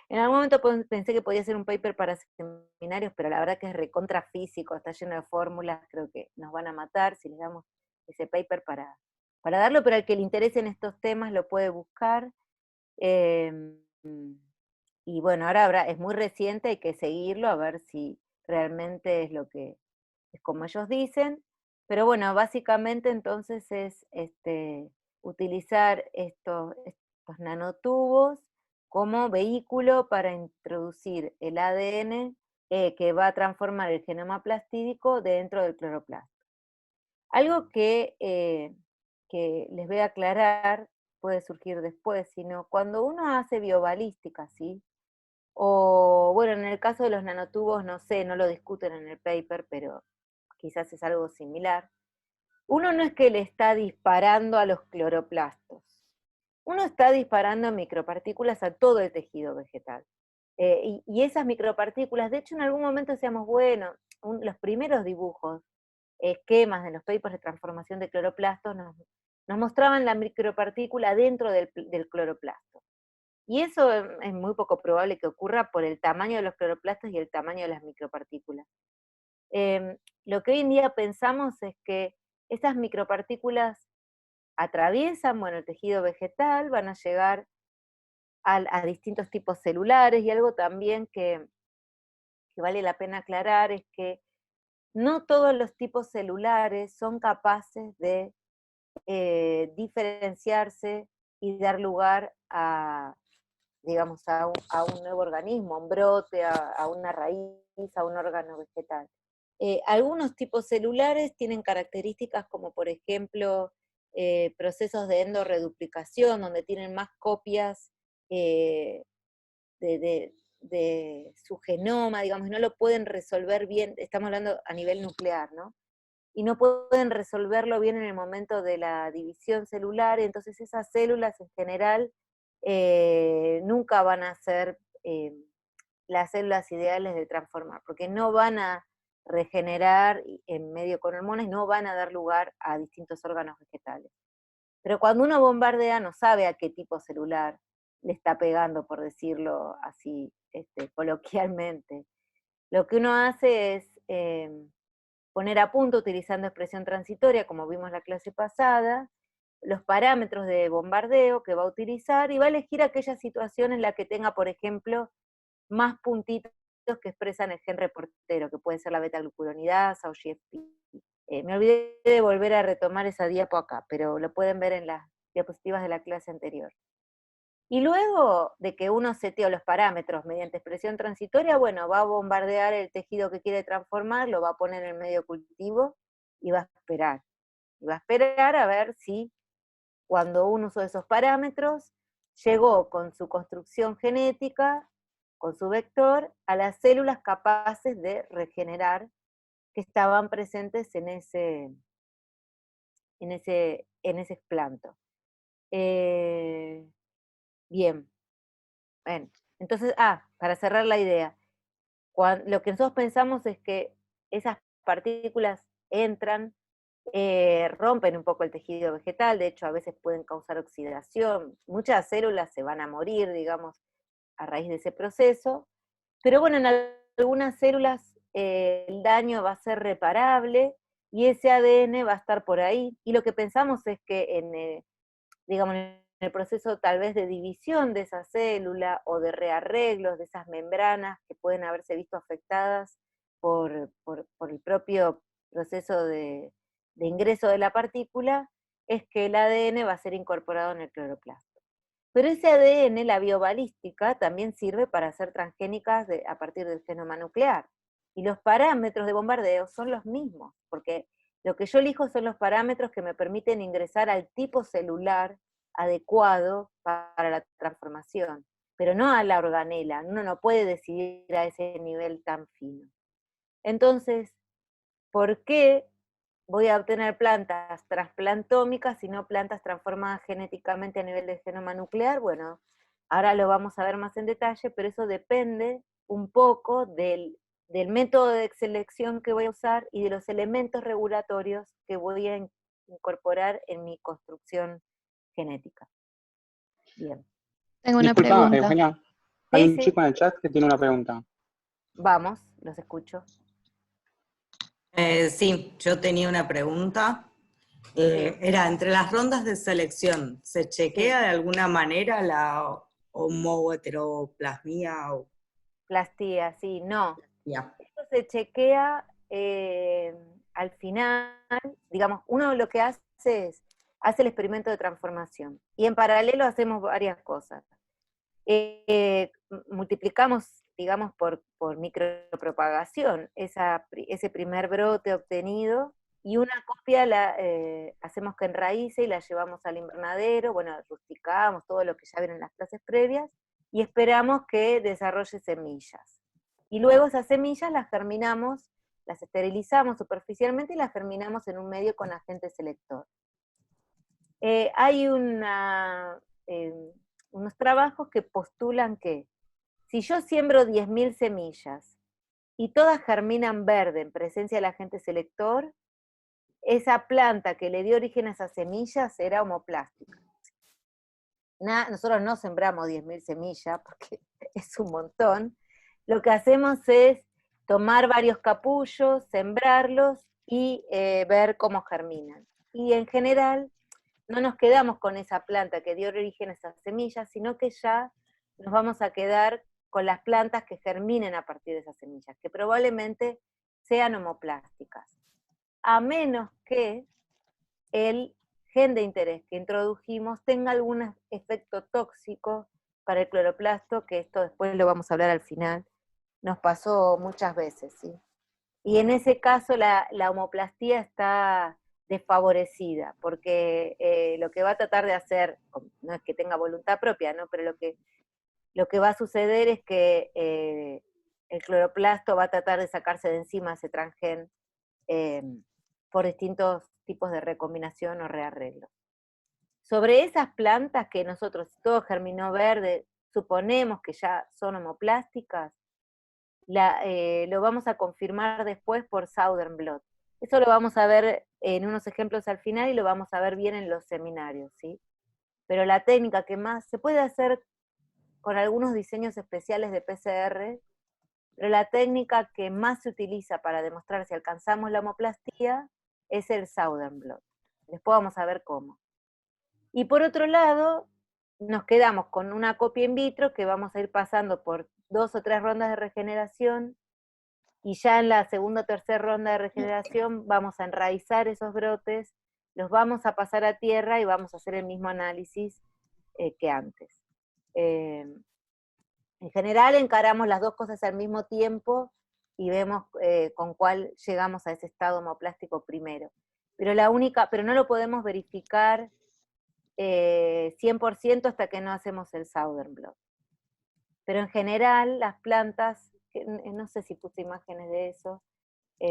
Speaker 1: en algún momento pensé que podía ser un paper para seminarios, pero la verdad que es recontra físico, está lleno de fórmulas, creo que nos van a matar si les damos ese paper para darlo, pero al que le interesen estos temas lo puede buscar. Y bueno, ahora es muy reciente, hay que seguirlo a ver si realmente es lo que es como ellos dicen, pero bueno, básicamente entonces es utilizar estos nanotubos como vehículo para introducir el ADN que va a transformar el genoma plastídico dentro del cloroplasto. Algo que les voy a aclarar, puede surgir después, sino cuando uno hace biobalística, ¿sí? O bueno, en el caso de los nanotubos, no sé, no lo discuten en el paper, pero quizás es algo similar. Uno no es que le está disparando a los cloroplastos, uno está disparando micropartículas a todo el tejido vegetal. Y esas micropartículas, de hecho en algún momento decíamos, bueno, los primeros dibujos, esquemas de los papers de transformación de cloroplastos nos mostraban la micropartícula dentro del cloroplasto. Y eso es muy poco probable que ocurra por el tamaño de los cloroplastos y el tamaño de las micropartículas. Lo que hoy en día pensamos es que esas micropartículas atraviesan, bueno, el tejido vegetal, van a llegar a distintos tipos celulares, y algo también que vale la pena aclarar es que no todos los tipos celulares son capaces de diferenciarse y dar lugar a, digamos, a un nuevo organismo, a un brote, a una raíz, a un órgano vegetal. Algunos tipos celulares tienen características como, por ejemplo, procesos de endorreduplicación, donde tienen más copias de su genoma, digamos, y no lo pueden resolver bien, estamos hablando a nivel nuclear, ¿no? Y no pueden resolverlo bien en el momento de la división celular, y entonces esas células en general nunca van a ser las células ideales de transformar, porque no van a regenerar en medio con hormonas, no van a dar lugar a distintos órganos vegetales. Pero cuando uno bombardea no sabe a qué tipo celular le está pegando, por decirlo así coloquialmente. Lo que uno hace es poner a punto, utilizando expresión transitoria, como vimos la clase pasada, los parámetros de bombardeo que va a utilizar, y va a elegir aquella situación en la que tenga, por ejemplo, más puntitos que expresan el gen reportero, que puede ser la beta-glucuronidasa o GFP. Me olvidé de volver a retomar esa diapo acá, pero lo pueden ver en las diapositivas de la clase anterior. Y luego de que uno seteó los parámetros mediante expresión transitoria, bueno, va a bombardear el tejido que quiere transformar, lo va a poner en el medio cultivo y va a esperar. Y va a esperar a ver si cuando uno usó esos parámetros, llegó con su construcción genética, con su vector, a las células capaces de regenerar que estaban presentes en ese explanto. Bien, bueno, entonces, para cerrar la idea, lo que nosotros pensamos es que esas partículas entran, rompen un poco el tejido vegetal, de hecho a veces pueden causar oxidación, muchas células se van a morir, digamos, a raíz de ese proceso, pero bueno, en algunas células el daño va a ser reparable y ese ADN va a estar por ahí, y lo que pensamos es que digamos, en el proceso tal vez de división de esa célula o de rearreglos de esas membranas que pueden haberse visto afectadas por el propio proceso de ingreso de la partícula, es que el ADN va a ser incorporado en el cloroplasto. Pero ese ADN, la biobalística, también sirve para hacer transgénicas a partir del genoma nuclear. Y los parámetros de bombardeo son los mismos, porque lo que yo elijo son los parámetros que me permiten ingresar al tipo celular adecuado para la transformación, pero no a la organela, uno no puede decidir a ese nivel tan fino. Entonces, ¿por qué voy a obtener plantas trasplantómicas y no plantas transformadas genéticamente a nivel del genoma nuclear? Bueno, ahora lo vamos a ver más en detalle, pero eso depende un poco del método de selección que voy a usar y de los elementos regulatorios que voy a incorporar en mi construcción genética. Bien.
Speaker 5: Tengo una
Speaker 6: Disculpa,
Speaker 5: pregunta.
Speaker 6: Eugenia, hay
Speaker 1: Sí,
Speaker 6: un
Speaker 1: sí.
Speaker 6: chico en el chat que tiene una pregunta.
Speaker 1: Vamos, los escucho.
Speaker 3: Sí, yo tenía una pregunta. Era, entre las rondas de selección, ¿se chequea de alguna manera la homoheteroplasmia?
Speaker 1: Plastía, sí, no.
Speaker 3: Ya.
Speaker 1: Esto se chequea al final, digamos, uno lo que hace es, hace el experimento de transformación, y en paralelo hacemos varias cosas. Multiplicamos, digamos, por micropropagación ese primer brote obtenido, y una copia hacemos que enraíce y la llevamos al invernadero, bueno, rusticamos todo lo que ya ven en las clases previas, y esperamos que desarrolle semillas. Y luego esas semillas las germinamos, las esterilizamos superficialmente y las germinamos en un medio con agente selector. Hay unos trabajos que postulan que si yo siembro 10.000 semillas y todas germinan verde en presencia del agente selector, esa planta que le dio origen a esas semillas será homoplástica. Nosotros no sembramos 10.000 semillas porque es un montón. Lo que hacemos es tomar varios capullos, sembrarlos y ver cómo germinan. Y en general no nos quedamos con esa planta que dio origen a esas semillas, sino que ya nos vamos a quedar con las plantas que germinen a partir de esas semillas, que probablemente sean homoplásticas. A menos que el gen de interés que introdujimos tenga algún efecto tóxico para el cloroplasto, que esto después lo vamos a hablar al final, nos pasó muchas veces, ¿sí? Y en ese caso la homoplastía está desfavorecida, porque lo que va a tratar de hacer, no es que tenga voluntad propia, ¿no? Pero lo que va a suceder es que el cloroplasto va a tratar de sacarse de encima ese transgen por distintos tipos de recombinación o rearreglo. Sobre esas plantas que nosotros, todo germinó verde, suponemos que ya son homoplásticas, lo vamos a confirmar después por Southern Blot. Eso lo vamos a ver en unos ejemplos al final y lo vamos a ver bien en los seminarios, ¿sí? Pero la técnica que más se puede hacer con algunos diseños especiales de PCR, pero la técnica que más se utiliza para demostrar si alcanzamos la homoplastía es el Southern Blot. Después vamos a ver cómo. Y por otro lado, nos quedamos con una copia in vitro que vamos a ir pasando por 2 o 3 rondas de regeneración, y ya en la segunda o tercera ronda de regeneración vamos a enraizar esos brotes, los vamos a pasar a tierra y vamos a hacer el mismo análisis que antes. En general encaramos las dos cosas al mismo tiempo y vemos con cuál llegamos a ese estado homoplástico primero. Pero no lo podemos verificar 100% hasta que no hacemos el Southern Blot. Pero en general las plantas, no sé si puse imágenes de eso,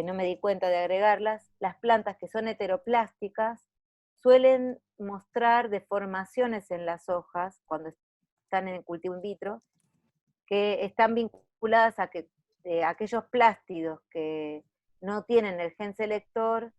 Speaker 1: no me di cuenta de agregarlas, las plantas que son heteroplásticas suelen mostrar deformaciones en las hojas cuando están en el cultivo in vitro, que están vinculadas a que aquellos plástidos que no tienen el gen selector,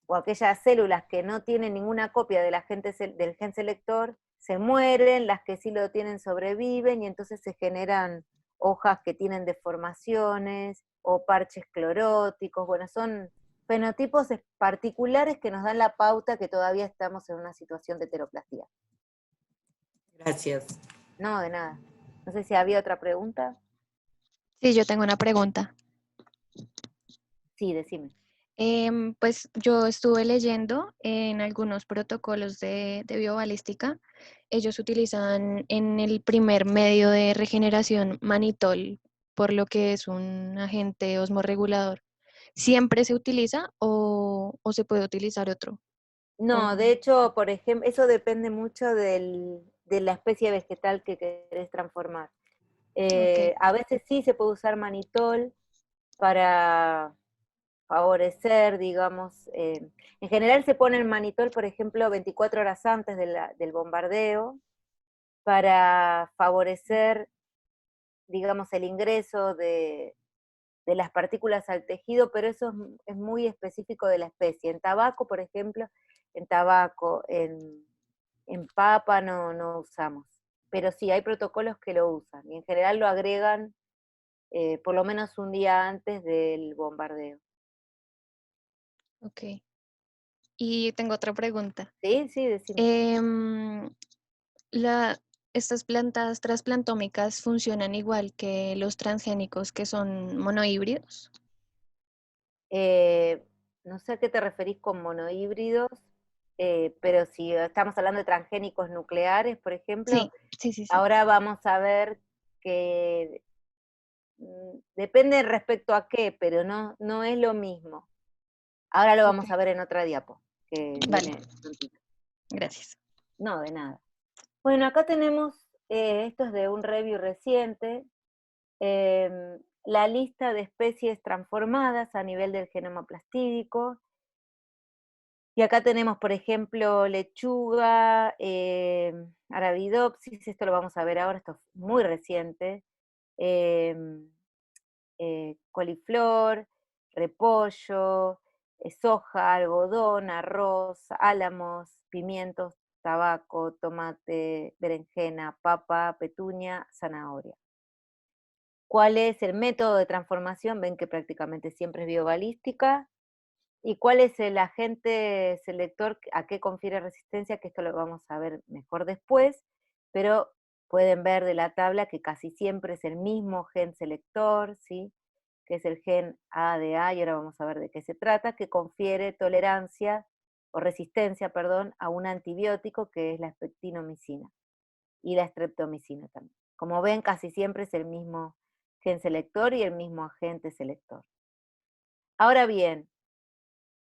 Speaker 1: o aquellas células que no tienen ninguna copia del gen selector, se mueren, las que sí lo tienen sobreviven, y entonces se generan hojas que tienen deformaciones, o parches cloróticos. Bueno, son fenotipos particulares que nos dan la pauta que todavía estamos en una situación de heteroplastía.
Speaker 3: Gracias.
Speaker 1: No, de nada. No sé si había otra pregunta.
Speaker 5: Sí, yo tengo una pregunta.
Speaker 1: Sí, decime.
Speaker 5: Pues yo estuve leyendo en algunos protocolos de biobalística, ellos utilizan en el primer medio de regeneración manitol, por lo que es un agente osmorregulador. ¿Siempre se utiliza o se puede utilizar otro?
Speaker 1: No, de hecho, por ejemplo, eso depende mucho de la especie vegetal que querés transformar.
Speaker 5: Ok,
Speaker 1: A veces sí se puede usar manitol para favorecer, digamos, en general se pone el manitol, por ejemplo, 24 horas antes del bombardeo, para favorecer, digamos, el ingreso de las partículas al tejido, pero eso es muy específico de la especie. En tabaco, por ejemplo, en tabaco, en papa no usamos, pero sí hay protocolos que lo usan, y en general lo agregan por lo menos un día antes del bombardeo.
Speaker 5: ok. Y tengo otra pregunta.
Speaker 1: Sí, sí, decime.
Speaker 5: Em, la, ¿Estas plantas trasplantómicas funcionan igual que los transgénicos que son monohíbridos?
Speaker 1: Eh, no sé a qué te referís con monohíbridos, pero si estamos hablando de transgénicos nucleares, por ejemplo,
Speaker 5: Sí, sí, sí, sí.
Speaker 1: ahora vamos a ver que depende respecto a qué, pero no es lo mismo. Ahora lo
Speaker 5: Ok,
Speaker 1: vamos a ver en otra diapo, que
Speaker 5: vale,
Speaker 1: viene prontito.
Speaker 5: gracias.
Speaker 1: No, de nada. Bueno, acá tenemos, esto es de un review reciente, la lista de especies transformadas a nivel del genoma plastídico. Y acá tenemos, por ejemplo, lechuga, Arabidopsis, esto lo vamos a ver ahora, esto es muy reciente, em, coliflor, repollo, soja, algodón, arroz, álamos, pimientos, tabaco, tomate, berenjena, papa, petunia, zanahoria. ¿Cuál es el método de transformación? Ven que prácticamente siempre es biobalística. ¿Y cuál es el agente selector a qué confiere resistencia? Que esto lo vamos a ver mejor después, pero pueden ver de la tabla que casi siempre es el mismo gen selector, ¿sí? Que es el gen ADA, y ahora vamos a ver de qué se trata, que confiere tolerancia o resistencia, perdón, a un antibiótico que es la streptomicina y la streptomicina también. Como ven, casi siempre es el mismo gen selector y el mismo agente selector. Ahora bien,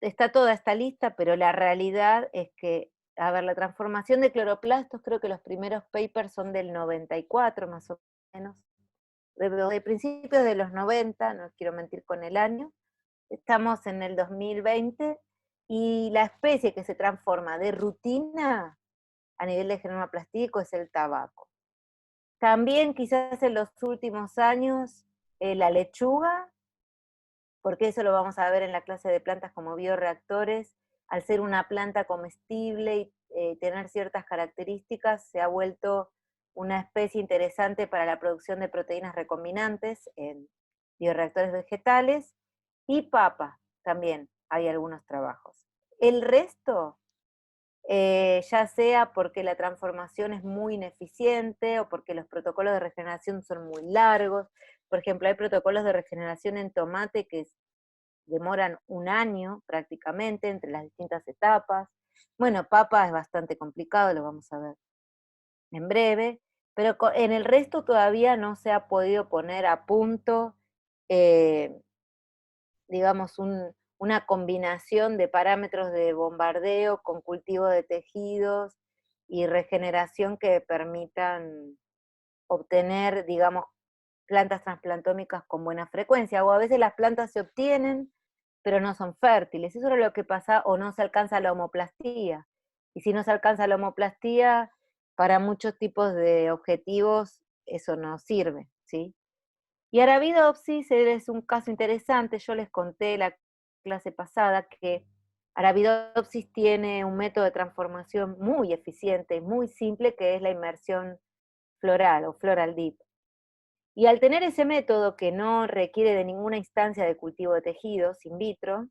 Speaker 1: está toda esta lista, pero la realidad es que, a ver, la transformación de cloroplastos, creo que los primeros papers son del 94 más o menos, de principios de los 90, no quiero mentir con el año, estamos en el 2020, y la especie que se transforma de rutina a nivel de genoma plastídico es el tabaco. También quizás en los últimos años la lechuga, porque eso lo vamos a ver en la clase de plantas como bioreactores, al ser una planta comestible y tener ciertas características, se ha vuelto una especie interesante para la producción de proteínas recombinantes en bioreactores vegetales, y papa también hay algunos trabajos. El resto, ya sea porque la transformación es muy ineficiente o porque los protocolos de regeneración son muy largos. Por ejemplo, hay protocolos de regeneración en tomate que demoran un año prácticamente entre las distintas etapas. Bueno, papa es bastante complicado, lo vamos a ver en breve, pero en el resto todavía no se ha podido poner a punto, eh, digamos, una combinación de parámetros de bombardeo con cultivo de tejidos y regeneración que permitan obtener, digamos, plantas transplantómicas con buena frecuencia, o a veces las plantas se obtienen, pero no son fértiles. Eso es lo que pasa, o no se alcanza la homoplastía. Y si no se alcanza la homoplastía, para muchos tipos de objetivos eso no sirve, ¿sí? Y Arabidopsis es un caso interesante. Yo les conté la clase pasada que Arabidopsis tiene un método de transformación muy eficiente y muy simple, que es la inmersión floral o floral dip. Y al tener ese método que no requiere de ninguna instancia de cultivo de tejidos in vitro,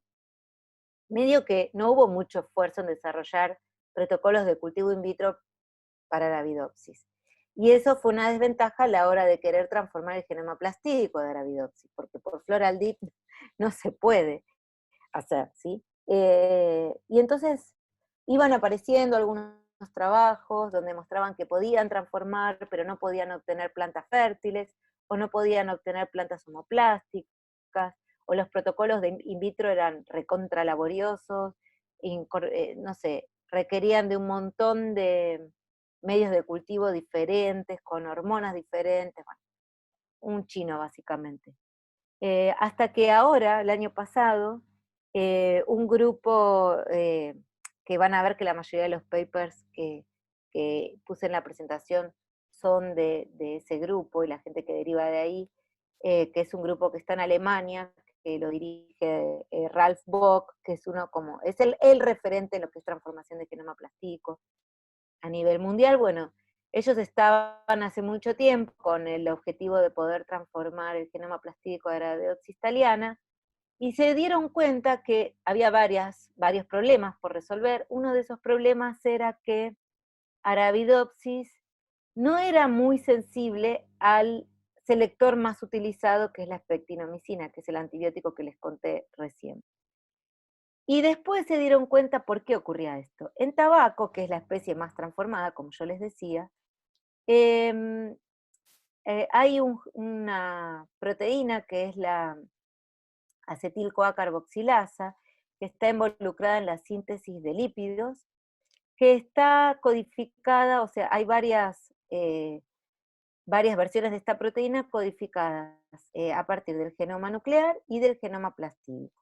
Speaker 1: medio que no hubo mucho esfuerzo en desarrollar protocolos de cultivo in vitro para Arabidopsis. Y eso fue una desventaja a la hora de querer transformar el genoma plastídico de Arabidopsis, porque por floral dip no se puede hacer, ¿sí? Y entonces iban apareciendo algunos trabajos donde mostraban que podían transformar, pero no podían obtener plantas fértiles, o no podían obtener plantas homoplásticas, o los protocolos de in vitro eran recontra laboriosos, no sé, requerían de un montón de medios de cultivo diferentes, con hormonas diferentes, bueno, un chino básicamente. Hasta que ahora, el año pasado, un grupo que van a ver que la mayoría de los papers que puse en la presentación son de ese grupo y la gente que deriva de ahí, que es un grupo que está en Alemania, que lo dirige Ralf Bock, que es es el referente en lo que es transformación de genoma plastídico a nivel mundial. Bueno, ellos estaban hace mucho tiempo con el objetivo de poder transformar el genoma plastídico de Arabidopsis thaliana, y se dieron cuenta que había varios problemas por resolver. Uno de esos problemas era que Arabidopsis no era muy sensible al selector más utilizado, que es la spectinomicina, que es el antibiótico que les conté recién. Y después se dieron cuenta por qué ocurría esto. En tabaco, que es la especie más transformada, como yo les decía, hay una proteína que es la acetil-CoA-carboxilasa, que está involucrada en la síntesis de lípidos, que está codificada, o sea, hay varias versiones de esta proteína codificadas a partir del genoma nuclear y del genoma plastídico.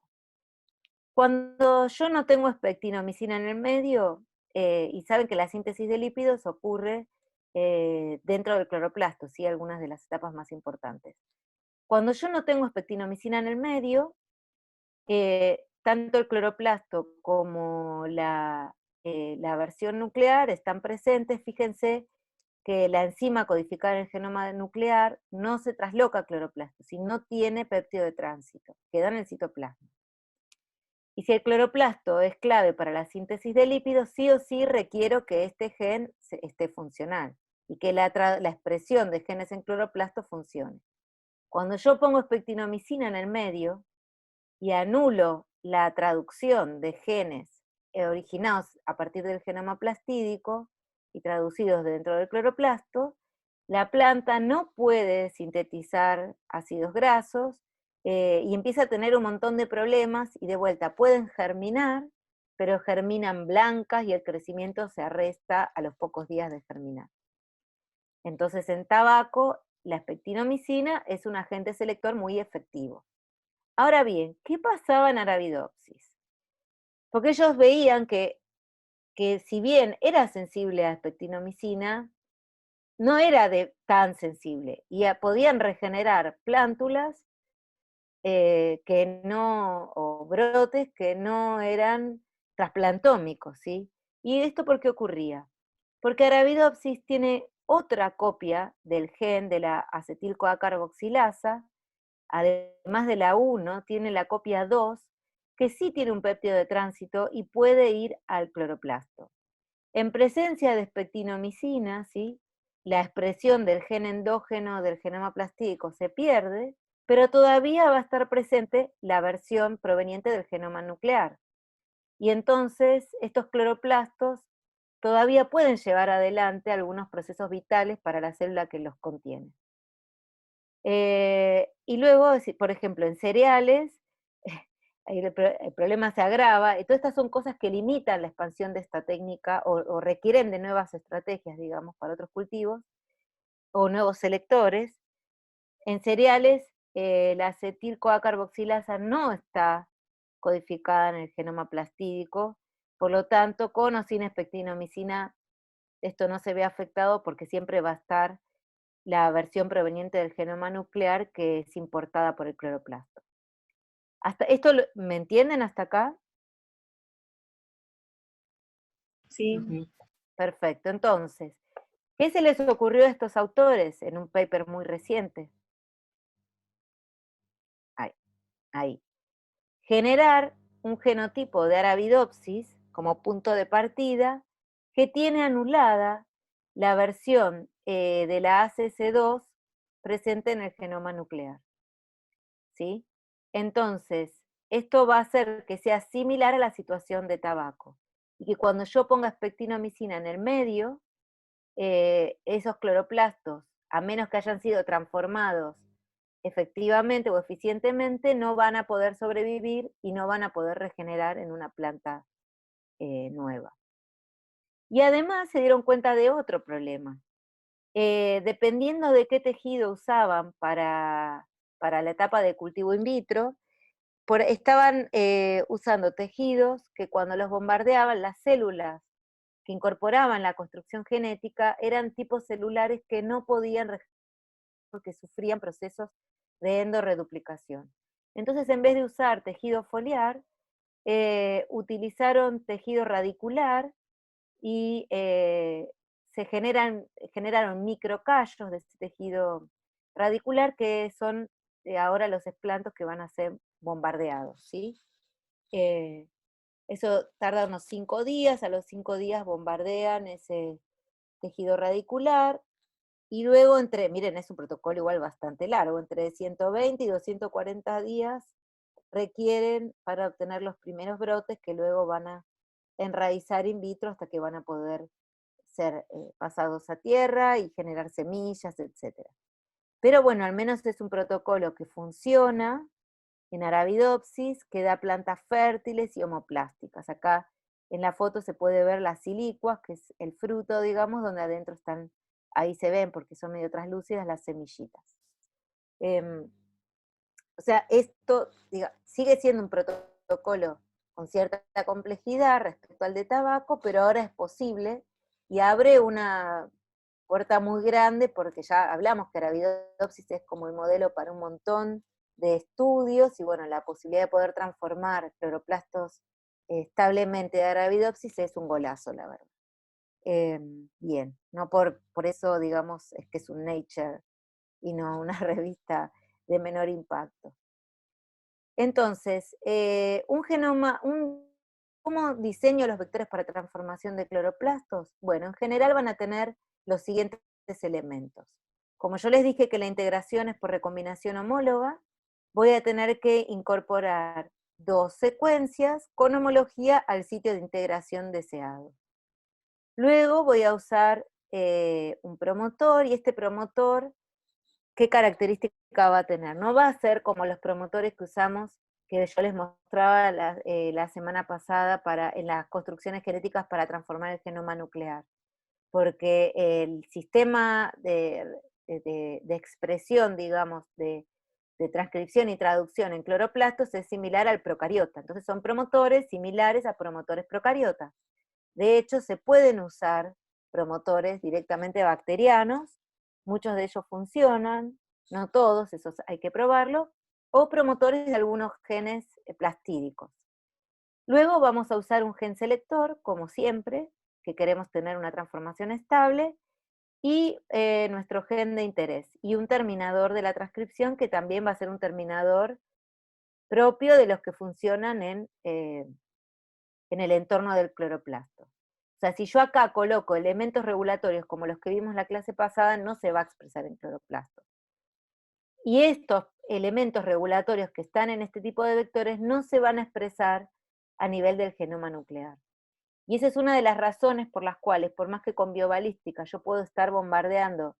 Speaker 1: Cuando yo no tengo spectinomicina en el medio, y saben que la síntesis de lípidos ocurre dentro del cloroplasto, ¿sí? Algunas de las etapas más importantes. Cuando yo no tengo spectinomicina en el medio, tanto el cloroplasto como la versión nuclear están presentes. Fíjense que la enzima codificada en el genoma nuclear no se trasloca al cloroplasto, si no tiene péptido de tránsito, queda en el citoplasma. Y si el cloroplasto es clave para la síntesis de lípidos, sí o sí requiero que este gen esté funcional, y que la expresión de genes en cloroplasto funcione. Cuando yo pongo spectinomicina en el medio, y anulo la traducción de genes originados a partir del genoma plastídico y traducidos dentro del cloroplasto, la planta no puede sintetizar ácidos grasos y empieza a tener un montón de problemas, y de vuelta pueden germinar, pero germinan blancas y el crecimiento se arresta a los pocos días de germinar. Entonces en tabaco la spectinomicina es un agente selector muy efectivo. Ahora bien, ¿qué pasaba en Arabidopsis? Porque ellos veían que si bien era sensible a spectinomicina, no era tan sensible, y podían regenerar plántulas o brotes que no eran trasplantómicos, ¿sí? ¿Y esto por qué ocurría? Porque Arabidopsis tiene otra copia del gen de la acetil-CoA-carboxilasa, además de la 1, tiene la copia 2, que sí tiene un péptido de tránsito y puede ir al cloroplasto. En presencia de spectinomicina, ¿sí?, la expresión del gen endógeno del genoma plastídico se pierde, pero todavía va a estar presente la versión proveniente del genoma nuclear. Y entonces estos cloroplastos todavía pueden llevar adelante algunos procesos vitales para la célula que los contiene. Y luego, por ejemplo, en cereales, el problema se agrava, y todas estas son cosas que limitan la expansión de esta técnica o requieren de nuevas estrategias, digamos, para otros cultivos, o nuevos selectores. En cereales, la acetil-CoA-carboxilasa no está codificada en el genoma plastídico, por lo tanto, con o sin spectinomicina, esto no se ve afectado porque siempre va a estar la versión proveniente del genoma nuclear, que es importada por el cloroplasto. ¿Me entienden hasta acá?
Speaker 4: Sí.
Speaker 1: Perfecto. Entonces, ¿qué se les ocurrió a estos autores en un paper muy reciente? Ahí. Generar un genotipo de Arabidopsis como punto de partida que tiene anulada la versión de la ACC2 presente en el genoma nuclear. ¿Sí? Entonces, esto va a hacer que sea similar a la situación de tabaco, y que cuando yo ponga spectinomicina en el medio, esos cloroplastos, a menos que hayan sido transformados efectivamente o eficientemente, no van a poder sobrevivir y no van a poder regenerar en una planta nueva. Y además se dieron cuenta de otro problema. Dependiendo de qué tejido usaban para la etapa de cultivo in vitro, estaban usando tejidos que cuando los bombardeaban, las células que incorporaban la construcción genética eran tipos celulares que no podían porque sufrían procesos de endorreduplicación. Entonces, en vez de usar tejido foliar, utilizaron tejido radicular y se generaron microcallos de ese tejido radicular que son ahora los explantos que van a ser bombardeados, ¿sí? Eso tarda unos 5 días, a los 5 días bombardean ese tejido radicular, y luego miren, es un protocolo igual bastante largo, entre 120 y 240 días requieren para obtener los primeros brotes que luego van a enraizar in vitro hasta que van a poder ser pasados a tierra y generar semillas, etc. Pero bueno, al menos es un protocolo que funciona en Arabidopsis, que da plantas fértiles y homoplásticas. Acá en la foto se puede ver las silicuas, que es el fruto, digamos, donde adentro están, ahí se ven porque son medio translúcidas las semillitas. O sea, esto sigue siendo un protocolo con cierta complejidad respecto al de tabaco, pero ahora es posible y abre una puerta muy grande porque ya hablamos que Arabidopsis es como el modelo para un montón de estudios y bueno, la posibilidad de poder transformar cloroplastos establemente de Arabidopsis es un golazo, la verdad. Bien, no por eso, digamos, es que es un Nature y no una revista de menor impacto. Entonces, ¿cómo diseño los vectores para transformación de cloroplastos? Bueno, en general van a tener los siguientes elementos. Como yo les dije que la integración es por recombinación homóloga, voy a tener que incorporar 2 secuencias con homología al sitio de integración deseado. Luego voy a usar un promotor, y este promotor, ¿qué característica va a tener? No va a ser como los promotores que usamos, que yo les mostraba la semana pasada en las construcciones genéticas para transformar el genoma nuclear, porque el sistema de expresión, digamos, de transcripción y traducción en cloroplastos es similar al procariota, entonces son promotores similares a promotores procariotas. De hecho, se pueden usar promotores directamente bacterianos, muchos de ellos funcionan, no todos, eso hay que probarlo, o promotores de algunos genes plastídicos. Luego vamos a usar un gen selector, como siempre, que queremos tener una transformación estable, y nuestro gen de interés, y un terminador de la transcripción que también va a ser un terminador propio de los que funcionan en el entorno del cloroplasto. O sea, si yo acá coloco elementos regulatorios como los que vimos la clase pasada, no se va a expresar en cloroplasto. Y estos elementos regulatorios que están en este tipo de vectores no se van a expresar a nivel del genoma nuclear. Y esa es una de las razones por las cuales, por más que con biobalística yo puedo estar bombardeando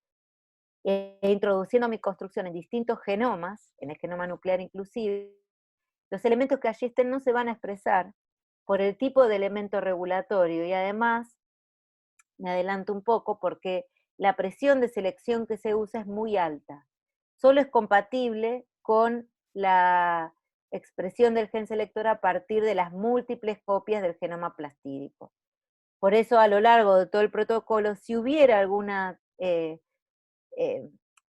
Speaker 1: e introduciendo mi construcción en distintos genomas, en el genoma nuclear inclusive, los elementos que allí estén no se van a expresar por el tipo de elemento regulatorio, y además, me adelanto un poco, porque la presión de selección que se usa es muy alta. Solo es compatible con la expresión del gen selector a partir de las múltiples copias del genoma plastídico. Por eso, a lo largo de todo el protocolo, si hubiera alguna,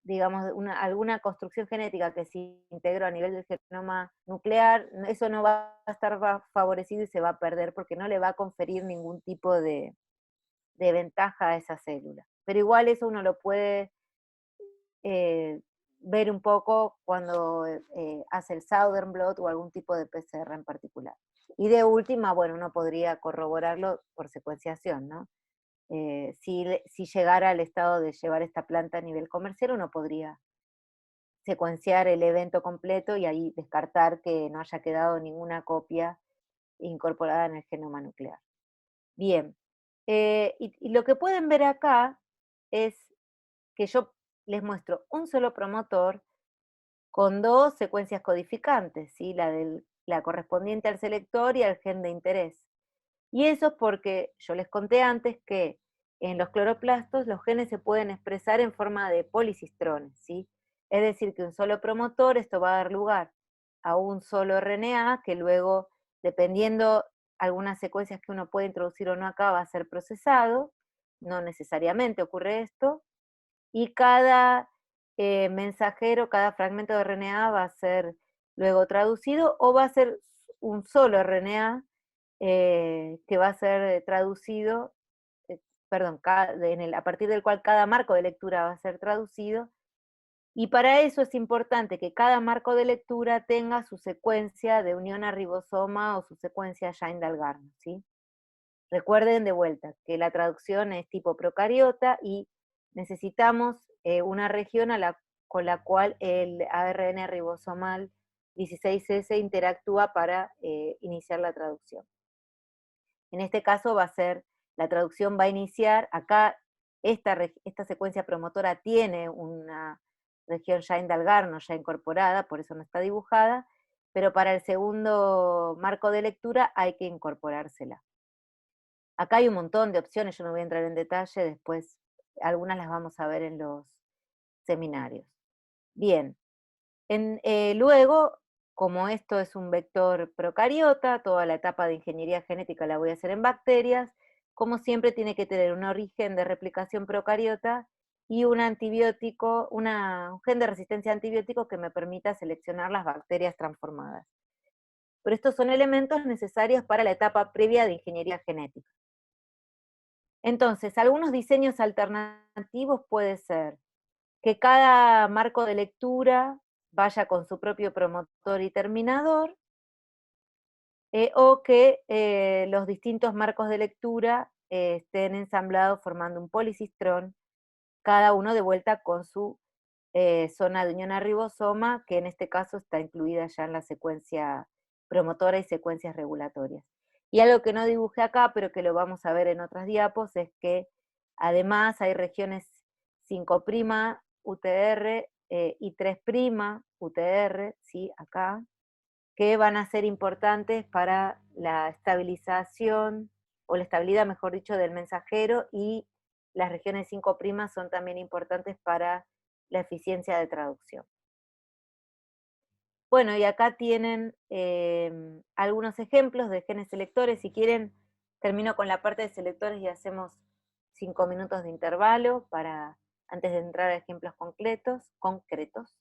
Speaker 1: digamos, alguna construcción genética que se integró a nivel del genoma nuclear, eso no va a estar favorecido y se va a perder porque no le va a conferir ningún tipo de ventaja a esa célula. Pero igual eso uno lo puede ver un poco cuando hace el Southern blot o algún tipo de PCR en particular. Y de última, bueno, uno podría corroborarlo por secuenciación, ¿no? Si llegara al estado de llevar esta planta a nivel comercial, uno podría secuenciar el evento completo y ahí descartar que no haya quedado ninguna copia incorporada en el genoma nuclear. Bien, y lo que pueden ver acá es que yo les muestro un solo promotor con 2 secuencias codificantes, ¿sí? La correspondiente al selector y al gen de interés. Y eso es porque yo les conté antes que en los cloroplastos los genes se pueden expresar en forma de policistrón, ¿sí? Es decir, que un solo promotor, esto va a dar lugar a un solo RNA que luego, dependiendo algunas secuencias que uno puede introducir o no acá, va a ser procesado, no necesariamente ocurre esto, y cada mensajero, cada fragmento de RNA va a ser luego traducido o va a ser un solo RNA que va a ser traducido, perdón, a partir del cual cada marco de lectura va a ser traducido, y para eso es importante que cada marco de lectura tenga su secuencia de unión a ribosoma o su secuencia Shine-Dalgarno, ¿sí? Recuerden de vuelta que la traducción es tipo procariota y necesitamos una región con la cual el ARN ribosomal 16S interactúa para iniciar la traducción. En este caso la traducción va a iniciar, acá esta secuencia promotora tiene una región Shine-Dalgarno ya incorporada, por eso no está dibujada, pero para el segundo marco de lectura hay que incorporársela. Acá hay un montón de opciones, yo no voy a entrar en detalle, después algunas las vamos a ver en los seminarios. Bien, luego, como esto es un vector procariota, toda la etapa de ingeniería genética la voy a hacer en bacterias, como siempre tiene que tener un origen de replicación procariota y un antibiótico, un gen de resistencia a antibióticos que me permita seleccionar las bacterias transformadas. Pero estos son elementos necesarios para la etapa previa de ingeniería genética. Entonces, algunos diseños alternativos puede ser que cada marco de lectura vaya con su propio promotor y terminador, o que los distintos marcos de lectura estén ensamblados formando un policistrón, cada uno de vuelta con su zona de unión a ribosoma, que en este caso está incluida ya en la secue' promotora y secuencias regulatorias. Y algo que no dibujé acá, pero que lo vamos a ver en otras diapos, es que además hay regiones 5' UTR y 3' UTR, ¿sí? Acá, que van a ser importantes para la estabilización, o la estabilidad, mejor dicho, del mensajero, y las regiones 5' son también importantes para la eficiencia de traducción. Bueno, y acá tienen algunos ejemplos de genes selectores. Si quieren, termino con la parte de selectores y hacemos 5 minutos de intervalo antes de entrar a ejemplos concretos.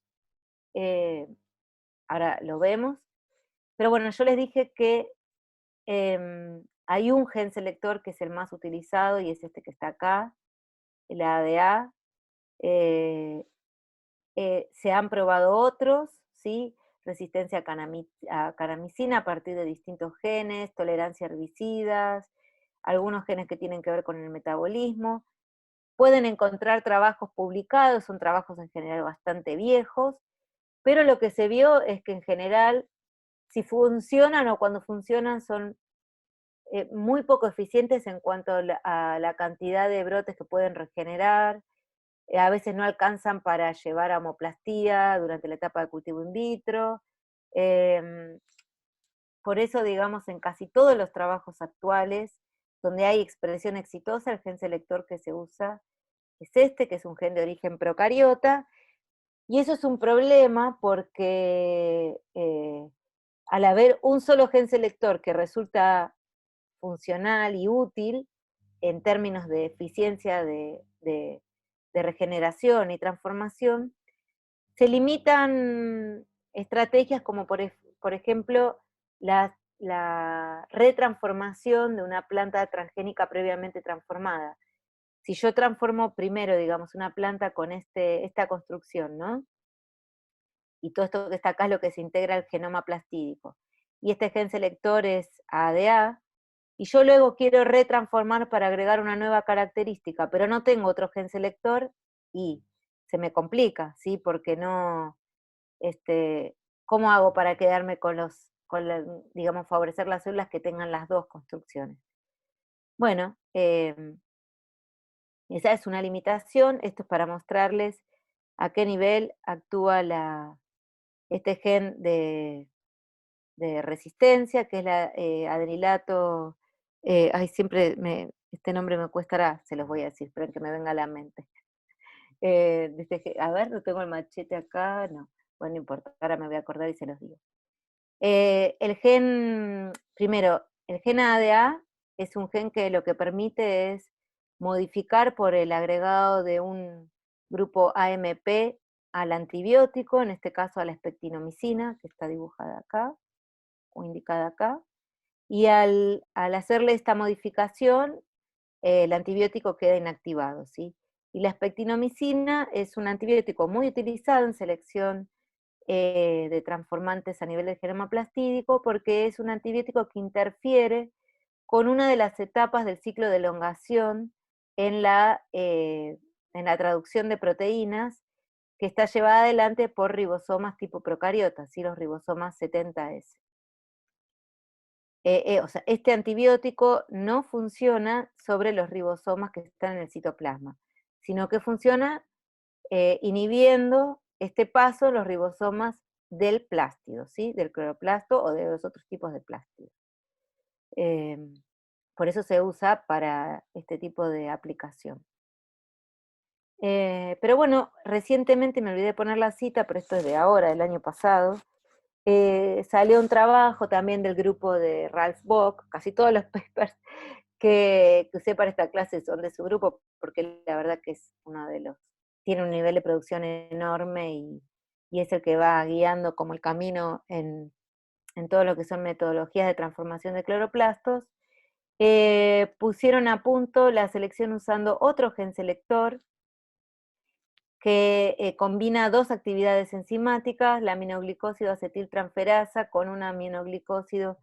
Speaker 1: Ahora lo vemos. Pero bueno, yo les dije que hay un gen selector que es el más utilizado y es este que está acá, el ADA. Se han probado otros, ¿sí? Resistencia a caramicina a partir de distintos genes, tolerancia a herbicidas, algunos genes que tienen que ver con el metabolismo. Pueden encontrar trabajos publicados, son trabajos en general bastante viejos, pero lo que se vio es que en general, si funcionan o cuando funcionan, son muy poco eficientes en cuanto a la cantidad de brotes que pueden regenerar. A veces no alcanzan para llevar a homoplastía durante la etapa de cultivo in vitro. Por eso, digamos, en casi todos los trabajos actuales, donde hay expresión exitosa, el gen selector que se usa es este, que es un gen de origen procariota, y eso es un problema porque al haber un solo gen selector que resulta funcional y útil en términos de eficiencia de regeneración y transformación, se limitan estrategias como por ejemplo la retransformación de una planta transgénica previamente transformada. Si yo transformo primero, digamos, una planta con esta construcción, ¿no? Y todo esto que está acá es lo que se integra al genoma plastídico. Y este gen selector es ADA, y yo luego quiero retransformar para agregar una nueva característica, pero no tengo otro gen selector y se me complica, ¿sí? Porque no, ¿cómo hago para quedarme digamos, favorecer las células que tengan las dos construcciones? Bueno, esa es una limitación. Esto es para mostrarles a qué nivel actúa este gen de resistencia, que es la adenilato Siempre este nombre me cuestará, se los voy a decir, esperen que me venga a la mente. A ver, no tengo el machete acá, no. Bueno, no importa, ahora me voy a acordar y se los digo. Primero, el gen ADA es un gen que lo que permite es modificar por el agregado de un grupo AMP al antibiótico, en este caso a la espectinomicina, que está dibujada acá, o indicada acá, y al hacerle esta modificación, el antibiótico queda inactivado, ¿sí? Y la espectinomicina es un antibiótico muy utilizado en selección de transformantes a nivel del genoma plastídico, porque es un antibiótico que interfiere con una de las etapas del ciclo de elongación en la traducción de proteínas, que está llevada adelante por ribosomas tipo procariotas, ¿sí? Los ribosomas 70S. O sea, este antibiótico no funciona sobre los ribosomas que están en el citoplasma, sino que funciona inhibiendo este paso en los ribosomas del plástido, ¿sí? Del cloroplasto o de los otros tipos de plástido. Por eso se usa para este tipo de aplicación. Pero bueno, recientemente, me olvidé de poner la cita, pero esto es de ahora, del año pasado, salió un trabajo también del grupo de Ralph Bock, casi todos los papers que usé para esta clase son de su grupo, porque la verdad que es uno de los, tiene un nivel de producción enorme y es el que va guiando como el camino en todo lo que son metodologías de transformación de cloroplastos. Pusieron a punto la selección usando otro gen selector, que combina dos actividades enzimáticas, la aminoglicósido acetiltransferasa con una aminoglicósido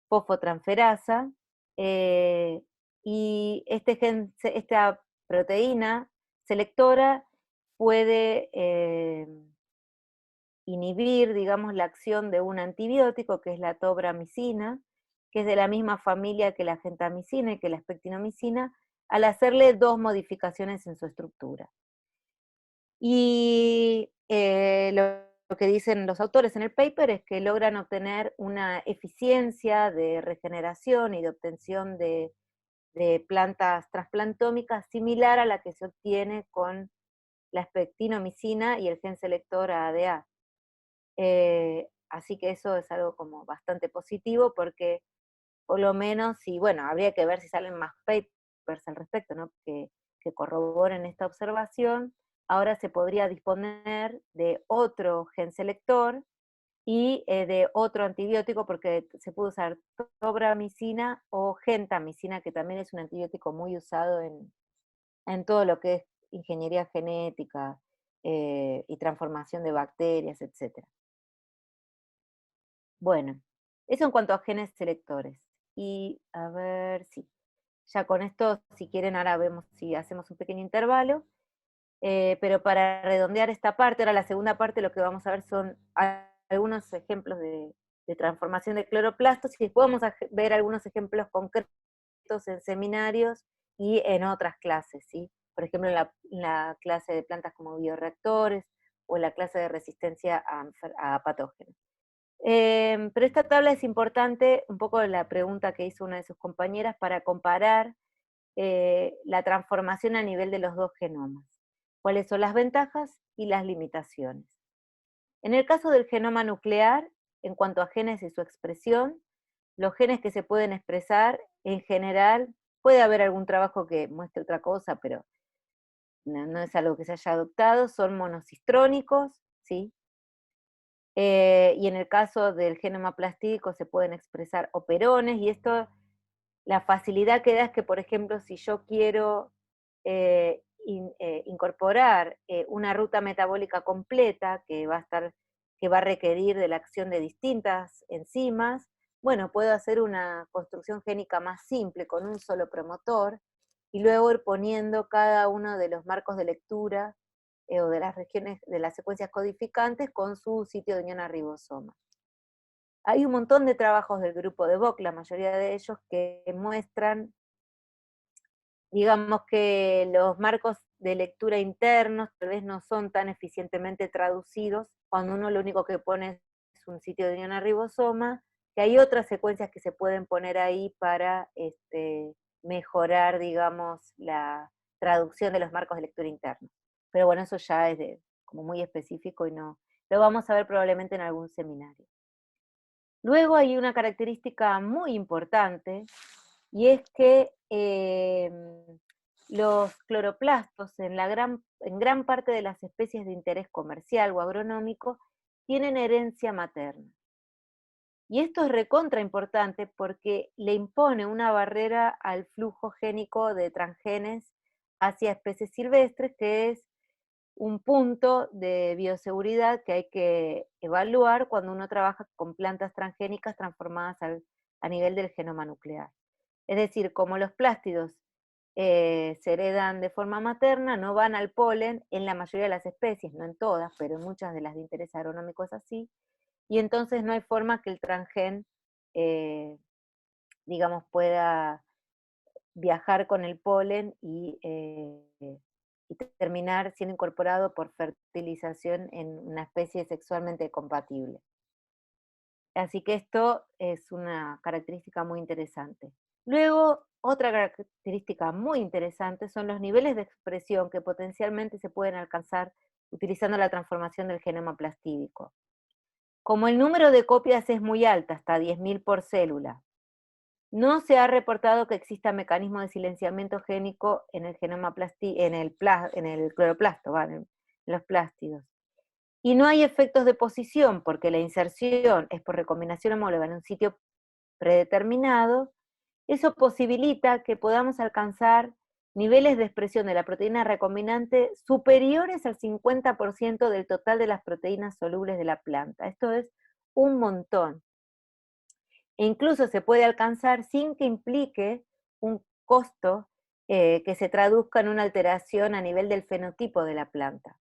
Speaker 1: fosfotransferasa, y esta proteína selectora puede inhibir, digamos, la acción de un antibiótico, que es la tobramicina, que es de la misma familia que la gentamicina y que la espectinomicina, al hacerle dos modificaciones en su estructura. Y lo que dicen los autores en el paper es que logran obtener una eficiencia de regeneración y de obtención de plantas trasplantómicas similar a la que se obtiene con la espectinomicina y el gen selector ADA. Así que eso es algo como bastante positivo, porque por lo menos, y bueno, habría que ver si salen más papers al respecto, ¿no? que corroboren esta observación. Ahora se podría disponer de otro gen selector y de otro antibiótico, porque se puede usar tobramicina o gentamicina, que también es un antibiótico muy usado en todo lo que es ingeniería genética y transformación de bacterias, etc. Bueno, eso en cuanto a genes selectores. Y a ver si, ya con esto, si quieren, ahora vemos si hacemos un pequeño intervalo. Pero para redondear esta parte, ahora la segunda parte, lo que vamos a ver son algunos ejemplos de transformación de cloroplastos, y después vamos a ver algunos ejemplos concretos en seminarios y en otras clases, ¿sí? Por ejemplo, en la clase de plantas como bioreactores, o en la clase de resistencia a patógenos. Pero esta tabla es importante, un poco la pregunta que hizo una de sus compañeras, para comparar la transformación a nivel de los dos genomas. ¿Cuáles son las ventajas y las limitaciones? En el caso del genoma nuclear, en cuanto a genes y su expresión, los genes que se pueden expresar, en general, puede haber algún trabajo que muestre otra cosa, pero no es algo que se haya adoptado, son monocistrónicos, ¿sí? Y en el caso del genoma plastídico se pueden expresar operones, y esto, la facilidad que da es que, por ejemplo, si yo quiero incorporar una ruta metabólica completa que va a requerir de la acción de distintas enzimas, bueno, puedo hacer una construcción génica más simple con un solo promotor, y luego ir poniendo cada uno de los marcos de lectura o de las regiones de las secuencias codificantes con su sitio de unión a ribosoma. Hay un montón de trabajos del grupo de Bock, la mayoría de ellos, que muestran, digamos, que los marcos de lectura internos tal vez no son tan eficientemente traducidos cuando uno lo único que pone es un sitio de unión a ribosoma, que hay otras secuencias que se pueden poner ahí para mejorar, digamos, la traducción de los marcos de lectura internos. Pero bueno, eso ya es como muy específico y no, lo vamos a ver probablemente en algún seminario. Luego hay una característica muy importante, y es que los cloroplastos en gran parte de las especies de interés comercial o agronómico tienen herencia materna. Y esto es recontra importante porque le impone una barrera al flujo génico de transgenes hacia especies silvestres, que es un punto de bioseguridad que hay que evaluar cuando uno trabaja con plantas transgénicas transformadas a nivel del genoma nuclear. Es decir, como los plástidos se heredan de forma materna, no van al polen en la mayoría de las especies, no en todas, pero en muchas de las de interés agronómico es así, y entonces no hay forma que el transgen, digamos, pueda viajar con el polen y terminar siendo incorporado por fertilización en una especie sexualmente compatible. Así que esto es una característica muy interesante. Luego, otra característica muy interesante son los niveles de expresión que potencialmente se pueden alcanzar utilizando la transformación del genoma plastídico. Como el número de copias es muy alto, hasta 10.000 por célula, no se ha reportado que exista mecanismo de silenciamiento génico en el genoma en el cloroplasto, en los plástidos. Y no hay efectos de posición, porque la inserción es por recombinación homóloga en un sitio predeterminado. Eso posibilita que podamos alcanzar niveles de expresión de la proteína recombinante superiores al 50% del total de las proteínas solubles de la planta. Esto es un montón. E incluso se puede alcanzar sin que implique un costo que se traduzca en una alteración a nivel del fenotipo de la planta.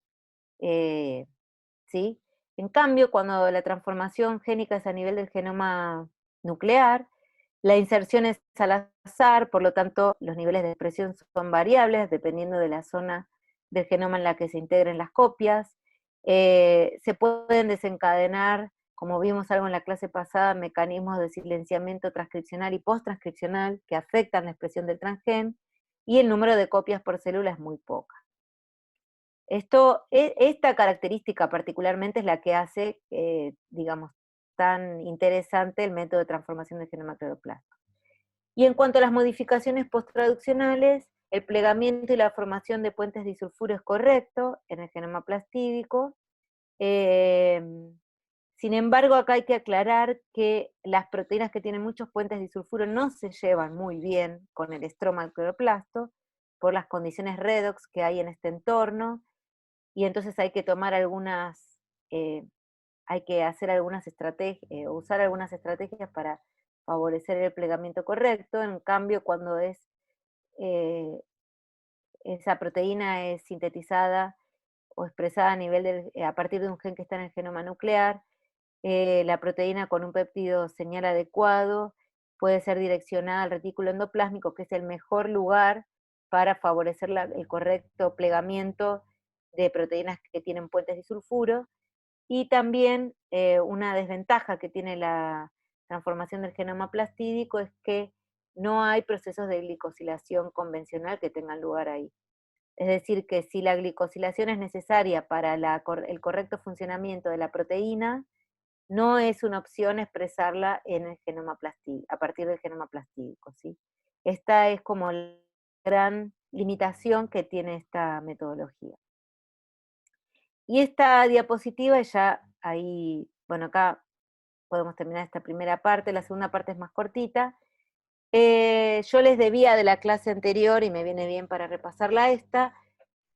Speaker 1: ¿Sí? En cambio, cuando la transformación génica es a nivel del genoma nuclear, la inserción es al azar, por lo tanto los niveles de expresión son variables dependiendo de la zona del genoma en la que se integren las copias. Se pueden desencadenar, como vimos algo en la clase pasada, mecanismos de silenciamiento transcripcional y post-transcripcional que afectan la expresión del transgen, y el número de copias por célula es muy poca. Esta característica particularmente es la que hace, digamos, tan interesante el método de transformación del genoma cloroplasto. Y en cuanto a las modificaciones posttraduccionales, el plegamiento y la formación de puentes disulfuro es correcto en el genoma plastídico. Sin embargo, acá hay que aclarar que las proteínas que tienen muchos puentes disulfuro no se llevan muy bien con el estroma del cloroplasto por las condiciones redox que hay en este entorno, y entonces hay que tomar hay que hacer algunas estrategias, usar algunas estrategias para favorecer el plegamiento correcto. En cambio, cuando esa proteína es sintetizada o expresada a partir de un gen que está en el genoma nuclear, la proteína con un péptido señal adecuado puede ser direccionada al retículo endoplásmico, que es el mejor lugar para favorecer el correcto plegamiento de proteínas que tienen puentes disulfuro. Y también una desventaja que tiene la transformación del genoma plastídico es que no hay procesos de glicosilación convencional que tengan lugar ahí. Es decir, que si la glicosilación es necesaria para el correcto funcionamiento de la proteína, no es una opción expresarla en el genoma plastídico, a partir del genoma plastídico, ¿sí? Esta es como la gran limitación que tiene esta metodología. Y esta diapositiva ya ahí, bueno, acá podemos terminar esta primera parte, la segunda parte es más cortita. Yo les debía de la clase anterior, y me viene bien para repasarla esta,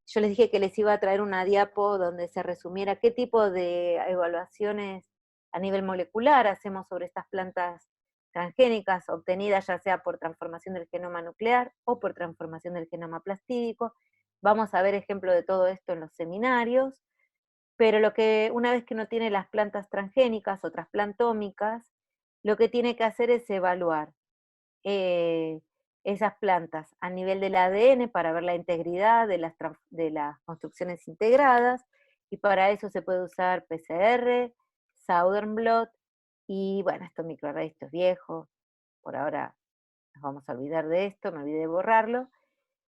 Speaker 1: yo les dije que les iba a traer una diapo donde se resumiera qué tipo de evaluaciones a nivel molecular hacemos sobre estas plantas transgénicas obtenidas ya sea por transformación del genoma nuclear o por transformación del genoma plastídico. Vamos a ver ejemplo de todo esto en los seminarios, pero una vez que uno tiene las plantas transgénicas o transplantómicas, lo que tiene que hacer es evaluar esas plantas a nivel del ADN para ver la integridad de las construcciones integradas, y para eso se puede usar PCR, Southern blot, Y bueno, estos microarray, esto es viejo, por ahora nos vamos a olvidar de esto, me olvidé de borrarlo.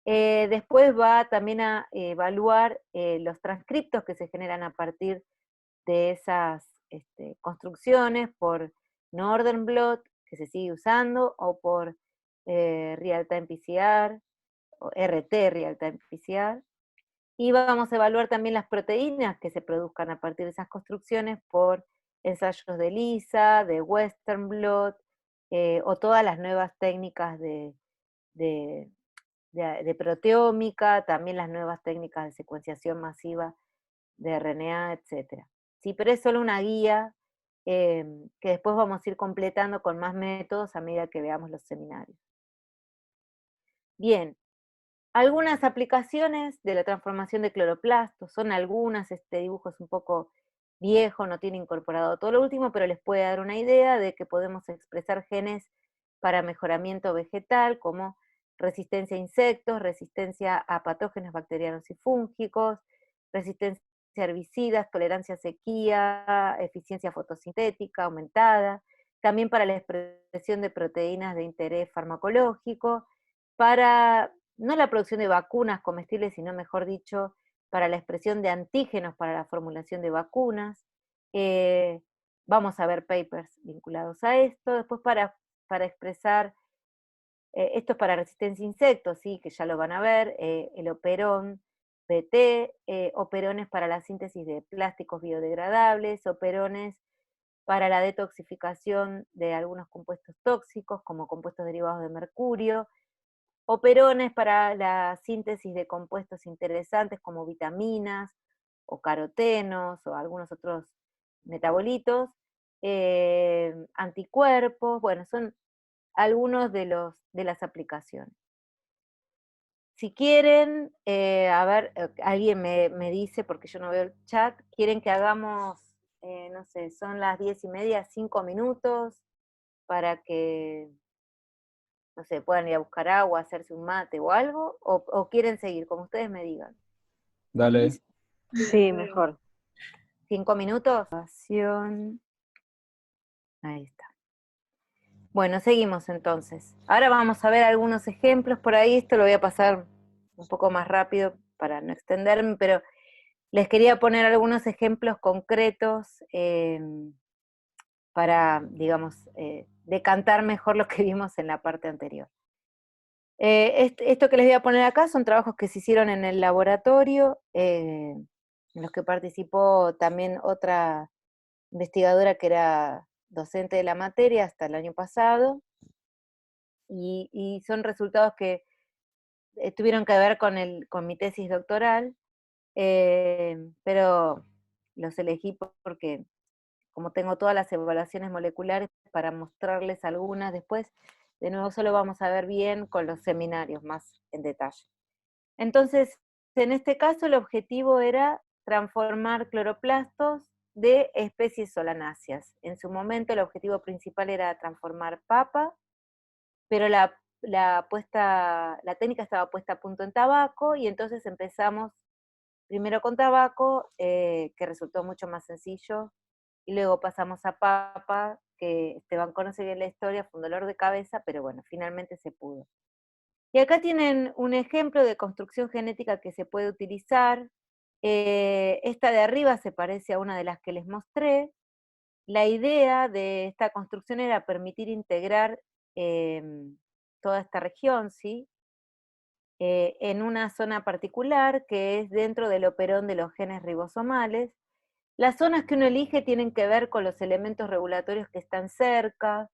Speaker 1: Después va también a evaluar los transcriptos que se generan a partir de esas construcciones por Northern Blot, que se sigue usando, o por Real-Time PCR, o RT Real-Time PCR, y vamos a evaluar también las proteínas que se produzcan a partir de esas construcciones por ensayos de ELISA, de Western Blot, o todas las nuevas técnicas de proteómica, también las nuevas técnicas de secuenciación masiva de RNA, etc. Sí, pero es solo una guía que después vamos a ir completando con más métodos a medida que veamos los seminarios. Bien, algunas aplicaciones de la transformación de cloroplastos, son algunas, este dibujo es un poco viejo, no tiene incorporado todo lo último, pero les puede dar una idea de que podemos expresar genes para mejoramiento vegetal, como resistencia a insectos, resistencia a patógenos bacterianos y fúngicos, resistencia a herbicidas, tolerancia a sequía, eficiencia fotosintética aumentada, también para la expresión de proteínas de interés farmacológico, para no la producción de vacunas comestibles, sino mejor dicho, para la expresión de antígenos para la formulación de vacunas. Vamos a ver papers vinculados a esto. Después para expresar, esto es para resistencia a insectos, sí, que ya lo van a ver, el operón BT, operones para la síntesis de plásticos biodegradables, operones para la detoxificación de algunos compuestos tóxicos, como compuestos derivados de mercurio, operones para la síntesis de compuestos interesantes como vitaminas, o carotenos, o algunos otros metabolitos, anticuerpos, bueno, son algunos de las aplicaciones. Si quieren, a ver, alguien me dice, porque yo no veo el chat, quieren que hagamos, no sé, son las 10:30, 5 minutos, para que, no sé, puedan ir a buscar agua, hacerse un mate o algo, o quieren seguir, como ustedes me digan.
Speaker 7: Dale.
Speaker 8: Sí, mejor.
Speaker 1: 5 minutos. Ahí está. Bueno, seguimos entonces. Ahora vamos a ver algunos ejemplos por ahí, esto lo voy a pasar un poco más rápido para no extenderme, pero les quería poner algunos ejemplos concretos para, digamos, decantar mejor lo que vimos en la parte anterior. Esto que les voy a poner acá son trabajos que se hicieron en el laboratorio, en los que participó también otra investigadora que era docente de la materia hasta el año pasado, y son resultados que tuvieron que ver con mi tesis doctoral, pero los elegí porque como tengo todas las evaluaciones moleculares para mostrarles algunas después, de nuevo solo vamos a ver bien con los seminarios más en detalle. Entonces, en este caso el objetivo era transformar cloroplastos de especies solanáceas. En su momento el objetivo principal era transformar papa, pero la técnica estaba puesta a punto en tabaco, y entonces empezamos primero con tabaco, que resultó mucho más sencillo, y luego pasamos a papa, que Esteban conoce bien la historia, fue un dolor de cabeza, pero bueno, finalmente se pudo. Y acá tienen un ejemplo de construcción genética que se puede utilizar. Esta de arriba se parece a una de las que les mostré. La idea de esta construcción era permitir integrar toda esta región, ¿sí? En una zona particular que es dentro del operón de los genes ribosomales. Las zonas que uno elige tienen que ver con los elementos regulatorios que están cerca.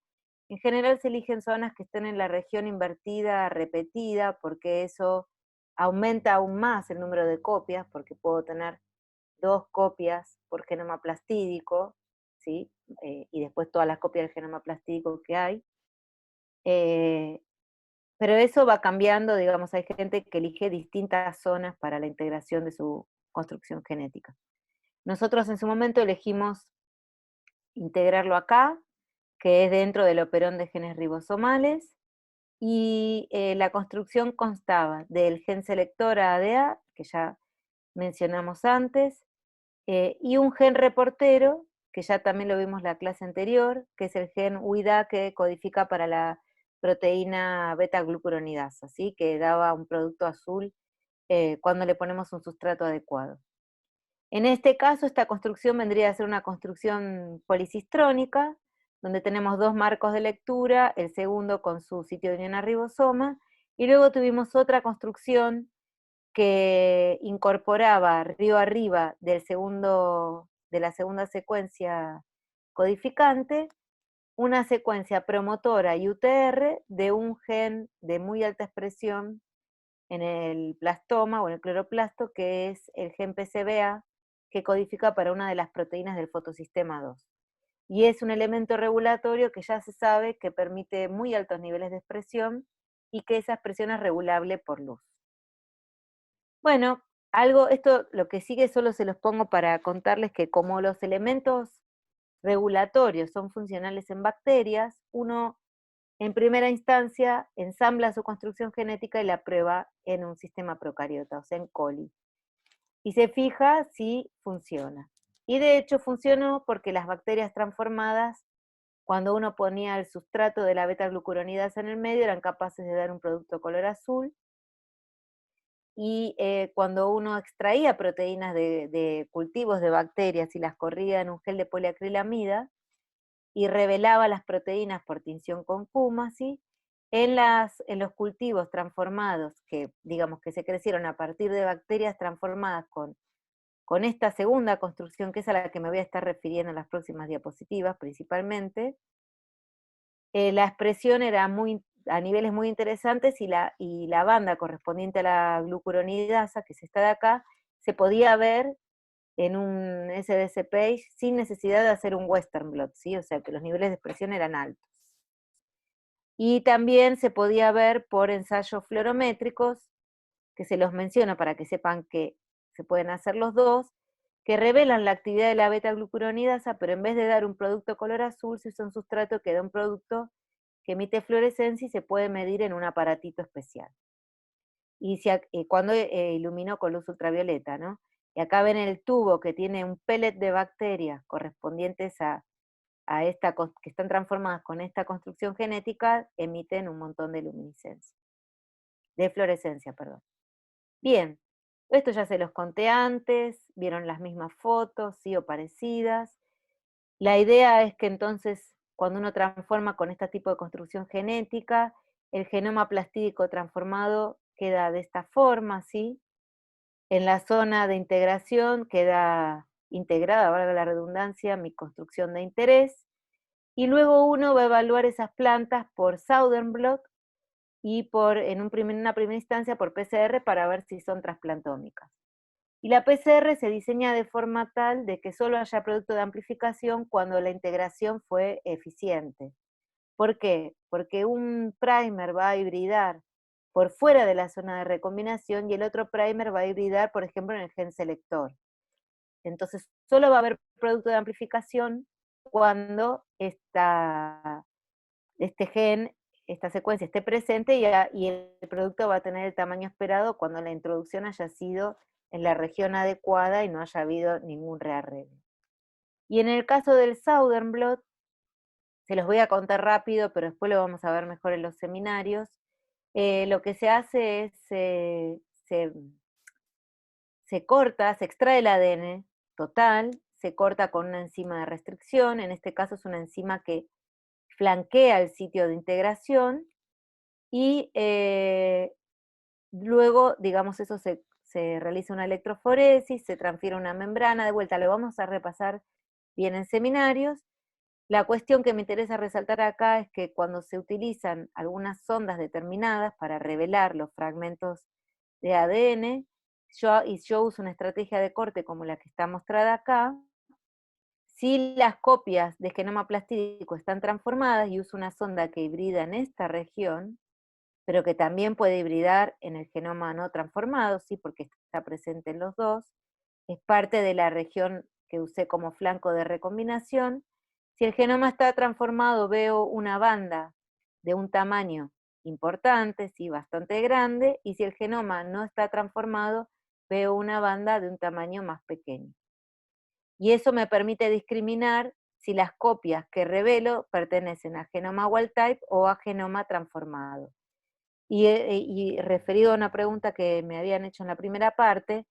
Speaker 1: En general se eligen zonas que estén en la región invertida repetida, porque eso aumenta aún más el número de copias, porque puedo tener 2 copias por genoma plastídico, ¿sí? Y después todas las copias del genoma plastídico que hay. Pero eso va cambiando, digamos, hay gente que elige distintas zonas para la integración de su construcción genética. Nosotros en su momento elegimos integrarlo acá, que es dentro del operón de genes ribosomales, y la construcción constaba del gen selector ADA, que ya mencionamos antes, y un gen reportero, que ya también lo vimos la clase anterior, que es el gen UIDA que codifica para la proteína beta-glucuronidasa, ¿sí? Que daba un producto azul cuando le ponemos un sustrato adecuado. En este caso, esta construcción vendría a ser una construcción policistrónica, donde tenemos dos marcos de lectura, el segundo con su sitio de unión a ribosoma, y luego tuvimos otra construcción que incorporaba río arriba de la segunda secuencia codificante, una secuencia promotora y UTR de un gen de muy alta expresión en el plastoma o en el cloroplasto, que es el gen PCBA, que codifica para una de las proteínas del fotosistema 2. Y es un elemento regulatorio que ya se sabe que permite muy altos niveles de expresión y que esa expresión es regulable por luz. Bueno, esto lo que sigue solo se los pongo para contarles que como los elementos regulatorios son funcionales en bacterias, uno en primera instancia ensambla su construcción genética y la prueba en un sistema procariota, o sea, en coli. Y se fija si funciona. Y de hecho funcionó porque las bacterias transformadas, cuando uno ponía el sustrato de la beta-glucuronidasa en el medio, eran capaces de dar un producto color azul, y cuando uno extraía proteínas de cultivos de bacterias y las corría en un gel de poliacrilamida, y revelaba las proteínas por tinción con Kuma, ¿sí? En los cultivos transformados, que digamos que se crecieron a partir de bacterias transformadas con esta segunda construcción, que es a la que me voy a estar refiriendo en las próximas diapositivas principalmente, la expresión era a niveles muy interesantes, y la banda correspondiente a la glucuronidasa, que es esta de acá, se podía ver en un SDC page sin necesidad de hacer un western blot, ¿sí? O sea que los niveles de expresión eran altos. Y también se podía ver por ensayos fluorométricos, que se los menciono para que sepan que se pueden hacer los dos, que revelan la actividad de la beta-glucuronidasa, pero en vez de dar un producto color azul, se usa un sustrato que da un producto que emite fluorescencia y se puede medir en un aparatito especial. Y cuando iluminó con luz ultravioleta, ¿no? Y acá ven el tubo que tiene un pellet de bacterias correspondientes que están transformadas con esta construcción genética, emiten un montón de luminiscencia, de fluorescencia, perdón. Bien, esto ya se los conté antes, vieron las mismas fotos, sí, o parecidas. La idea es que entonces, cuando uno transforma con este tipo de construcción genética, el genoma plastídico transformado queda de esta forma, ¿sí? En la zona de integración queda integrada, valga la redundancia, mi construcción de interés, y luego uno va a evaluar esas plantas por Southern blot y en una primera instancia por PCR para ver si son trasplantómicas. Y la PCR se diseña de forma tal de que solo haya producto de amplificación cuando la integración fue eficiente. ¿Por qué? Porque un primer va a hibridar por fuera de la zona de recombinación y el otro primer va a hibridar, por ejemplo, en el gen selector. Entonces, solo va a haber producto de amplificación cuando este gen, esta secuencia esté presente, y el producto va a tener el tamaño esperado cuando la introducción haya sido en la región adecuada y no haya habido ningún rearreglo. Y en el caso del Southern blot, se los voy a contar rápido, pero después lo vamos a ver mejor en los seminarios. Lo que se hace es, se corta, se extrae el ADN total, se corta con una enzima de restricción, en este caso es una enzima que flanquea el sitio de integración, y luego, digamos, eso se realiza una electroforesis, se transfiere a una membrana, de vuelta lo vamos a repasar bien en seminarios. La cuestión que me interesa resaltar acá es que cuando se utilizan algunas sondas determinadas para revelar los fragmentos de ADN, yo uso una estrategia de corte como la que está mostrada acá, si las copias de genoma plastídico están transformadas y uso una sonda que hibrida en esta región, pero que también puede hibridar en el genoma no transformado, ¿sí? Porque está presente en los dos, es parte de la región que usé como flanco de recombinación. Si el genoma está transformado, veo una banda de un tamaño importante, sí, bastante grande, y si el genoma no está transformado, veo una banda de un tamaño más pequeño. y eso me permite discriminar si las copias que revelo pertenecen a genoma wild type o a genoma transformado. Y referido a una pregunta que me habían hecho en la primera parte,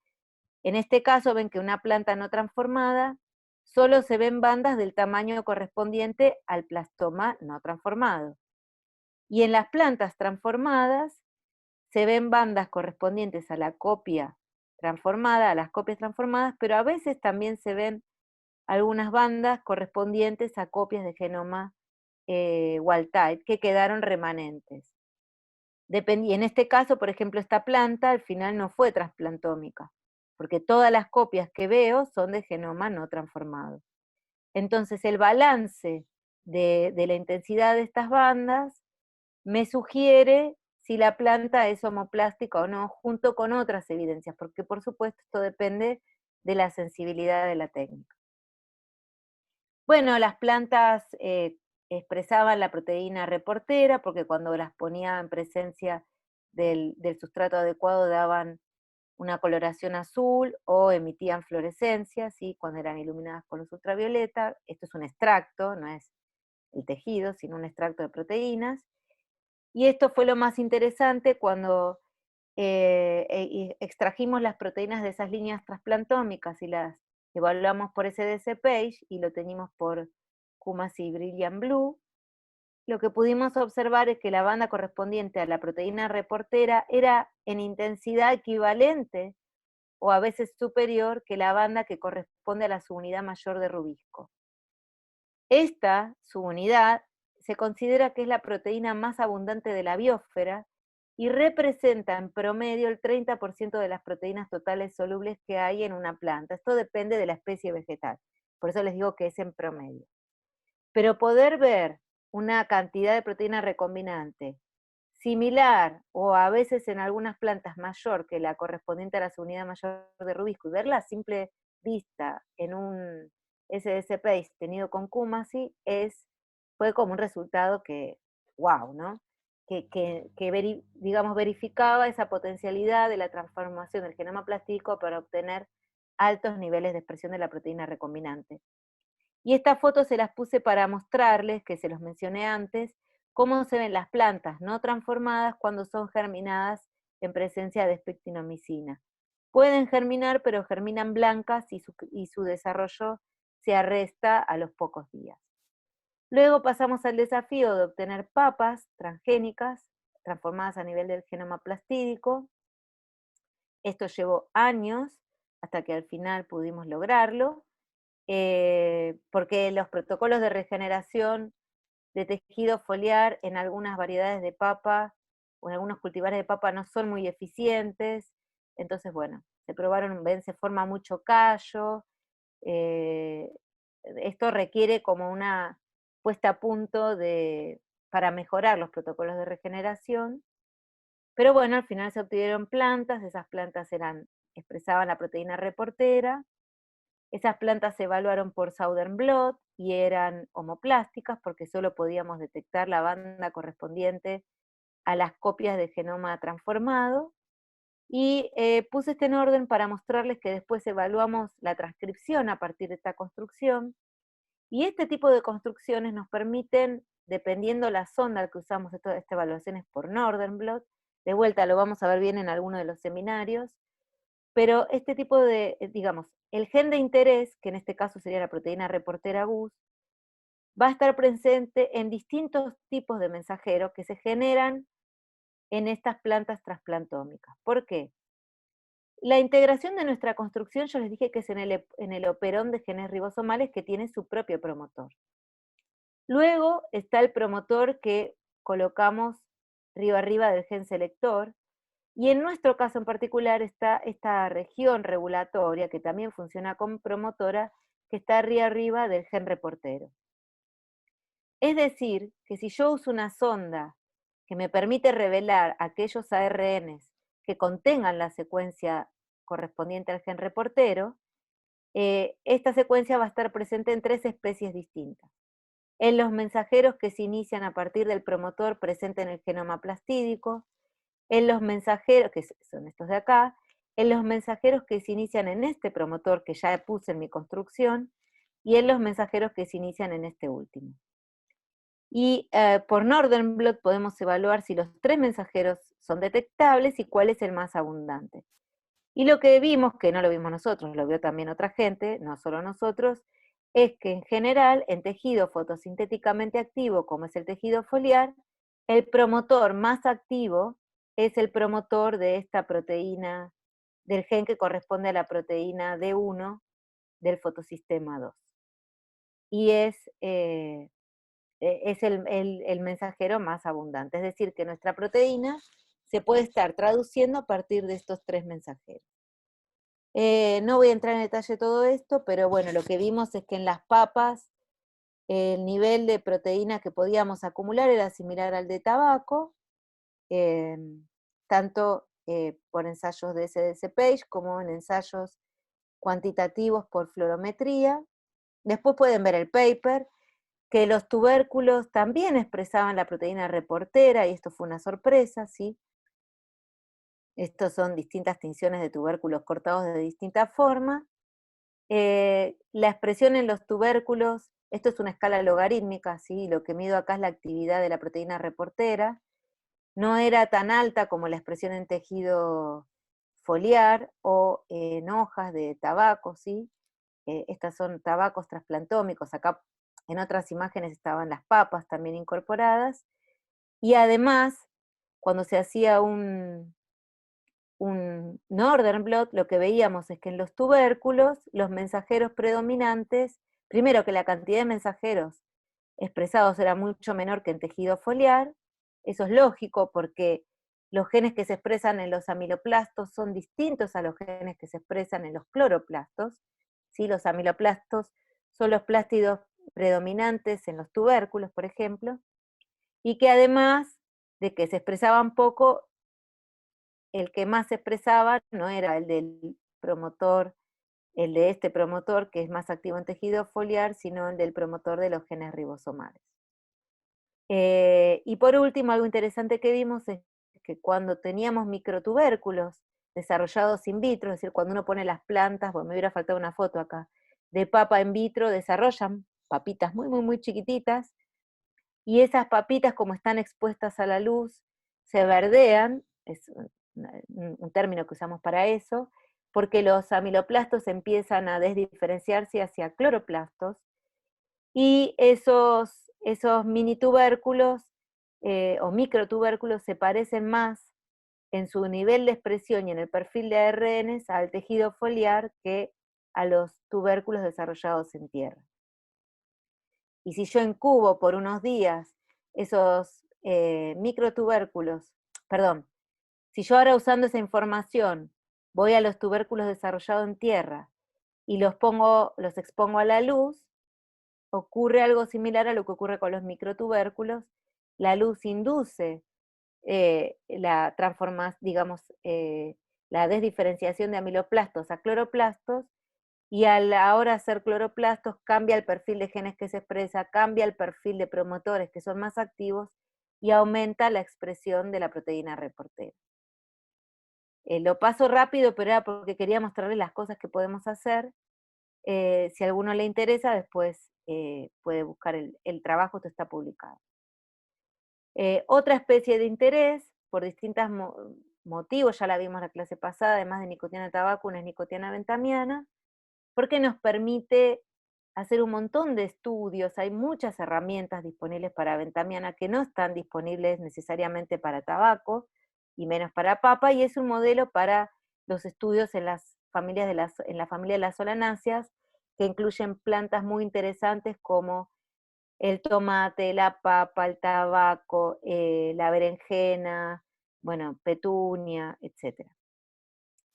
Speaker 1: en este caso ven que una planta no transformada solo se ven bandas del tamaño correspondiente al plastoma no transformado. Y en las plantas transformadas se ven bandas correspondientes a la copia transformada, a las copias transformadas, pero a veces también se ven algunas bandas correspondientes a copias de genoma wild type que quedaron remanentes. Y en este caso, por ejemplo, esta planta al final no fue trasplantómica, porque todas las copias que veo son de genoma no transformado. Entonces el balance de la intensidad de estas bandas me sugiere si la planta es homoplástica o no, junto con otras evidencias, porque por supuesto esto depende de la sensibilidad de la técnica. Bueno, las plantas expresaban la proteína reportera, porque cuando las ponía en presencia del sustrato adecuado daban una coloración azul o emitían fluorescencia, ¿sí? Cuando eran iluminadas con luz ultravioleta. Esto es un extracto, no es el tejido, sino un extracto de proteínas. Y esto fue lo más interesante cuando extrajimos las proteínas de esas líneas transplantómicas y las evaluamos por SDC Page y lo teníamos por Kumasi Brilliant Blue. Lo que pudimos observar es que la banda correspondiente a la proteína reportera era en intensidad equivalente o a veces superior que la banda que corresponde a la subunidad mayor de Rubisco. Esta subunidad se considera que es la proteína más abundante de la biosfera y representa en promedio el 30% de las proteínas totales solubles que hay en una planta. Esto depende de la especie vegetal, por eso les digo que es en promedio. Pero poder ver una cantidad de proteína recombinante similar o a veces en algunas plantas mayor que la correspondiente a la subunidad mayor de Rubisco y verla a simple vista en un SDC Page tenido con Kumasi fue como un resultado que, wow, ¿no? Digamos, verificaba esa potencialidad de la transformación del genoma plastídico para obtener altos niveles de expresión de la proteína recombinante. Y estas fotos se las puse para mostrarles, que se los mencioné antes, cómo se ven las plantas no transformadas cuando son germinadas en presencia de spectinomicina. Pueden germinar, pero germinan blancas y su desarrollo se arresta a los pocos días. Luego pasamos al desafío de obtener papas transgénicas, transformadas a nivel del genoma plastídico. Esto llevó años, hasta que al final pudimos lograrlo, porque los protocolos de regeneración de tejido foliar en algunas variedades de papa, o en algunos cultivares de papa no son muy eficientes, entonces bueno, se probaron, se forma mucho callo, esto requiere como una puesta a punto para mejorar los protocolos de regeneración, pero bueno, al final se obtuvieron plantas, esas plantas expresaban la proteína reportera, esas plantas se evaluaron por Southern Blot y eran homoplásticas porque solo podíamos detectar la banda correspondiente a las copias de genoma transformado, y puse este en orden para mostrarles que después evaluamos la transcripción a partir de esta construcción, y este tipo de construcciones nos permiten, dependiendo la sonda que usamos, esta evaluación es por Northern Blot, de vuelta lo vamos a ver bien en alguno de los seminarios, pero este tipo de, digamos, el gen de interés, que en este caso sería la proteína reportera GUS, va a estar presente en distintos tipos de mensajeros que se generan en estas plantas trasplantómicas. ¿Por qué? La integración de nuestra construcción, yo les dije que es en el operón de genes ribosomales que tiene su propio promotor. Luego está el promotor que colocamos arriba del gen selector, y en nuestro caso en particular está esta región regulatoria, que también funciona como promotora, que está arriba del gen reportero. Es decir, que si yo uso una sonda que me permite revelar aquellos ARNs que contengan la secuencia correspondiente al gen reportero, esta secuencia va a estar presente en 3 especies distintas. En los mensajeros que se inician a partir del promotor presente en el genoma plastídico, en los mensajeros, que son estos de acá, en los mensajeros que se inician en este promotor que ya puse en mi construcción, y en los mensajeros que se inician en este último. Y por Northern Blot podemos evaluar si los 3 mensajeros son detectables y cuál es el más abundante. Y lo que vimos, que no lo vimos nosotros, lo vio también otra gente, no solo nosotros, es que en general, en tejido fotosintéticamente activo, como es el tejido foliar, el promotor más activo es el promotor de esta proteína, del gen que corresponde a la proteína D1 del fotosistema 2. Y es el mensajero más abundante, es decir, que nuestra proteína se puede estar traduciendo a partir de estos 3 mensajeros. No voy a entrar en detalle de todo esto, pero bueno, lo que vimos es que en las papas el nivel de proteína que podíamos acumular era similar al de tabaco, tanto por ensayos de SDC Page como en ensayos cuantitativos por fluorometría. Después pueden ver el paper, que los tubérculos también expresaban la proteína reportera, y esto fue una sorpresa, ¿sí? Estos son distintas tinciones de tubérculos cortados de distinta forma. La expresión en los tubérculos, esto es una escala logarítmica, ¿sí? Lo que mido acá es la actividad de la proteína reportera. No era tan alta como la expresión en tejido foliar o en hojas de tabaco, ¿sí? Estas son tabacos trasplantómicos, acá en otras imágenes estaban las papas también incorporadas, y además, cuando se hacía un Northern Blot, lo que veíamos es que en los tubérculos, los mensajeros predominantes, primero que la cantidad de mensajeros expresados era mucho menor que en tejido foliar, eso es lógico porque los genes que se expresan en los amiloplastos son distintos a los genes que se expresan en los cloroplastos, ¿sí? Los amiloplastos son los plástidos predominantes en los tubérculos, por ejemplo, y que además de que se expresaban poco, el que más se expresaba no era el del promotor, el de este promotor que es más activo en tejido foliar, sino el del promotor de los genes ribosomales. Y por último, algo interesante que vimos es que cuando teníamos microtubérculos desarrollados in vitro, es decir, cuando uno pone las plantas, bueno, me hubiera faltado una foto acá, de papa in vitro, desarrollan papitas muy, muy, muy chiquititas, y esas papitas, como están expuestas a la luz, se verdean, es un término que usamos para eso, porque los amiloplastos empiezan a desdiferenciarse hacia cloroplastos, y esos mini tubérculos o microtubérculos se parecen más en su nivel de expresión y en el perfil de ARN al tejido foliar que a los tubérculos desarrollados en tierra. Y si yo incubo por unos días esos microtubérculos, perdón, si yo ahora usando esa información voy a los tubérculos desarrollados en tierra y los expongo a la luz, ocurre algo similar a lo que ocurre con los microtubérculos. La luz induce la la desdiferenciación de amiloplastos a cloroplastos, y a la hora de hacer cloroplastos cambia el perfil de genes que se expresa, cambia el perfil de promotores que son más activos, y aumenta la expresión de la proteína reportera. Lo paso rápido, pero era porque quería mostrarles las cosas que podemos hacer. Si a alguno le interesa, después puede buscar el trabajo, esto está publicado. Otra especie de interés, por distintos motivos, ya la vimos la clase pasada, además de nicotiana de tabaco, una es nicotiana bentamiana, porque nos permite hacer un montón de estudios, hay muchas herramientas disponibles para bentamiana que no están disponibles necesariamente para tabaco, y menos para papa, y es un modelo para los estudios en la familia de las solanáceas, que incluyen plantas muy interesantes como el tomate, la papa, el tabaco, la berenjena, bueno, petunia, etc.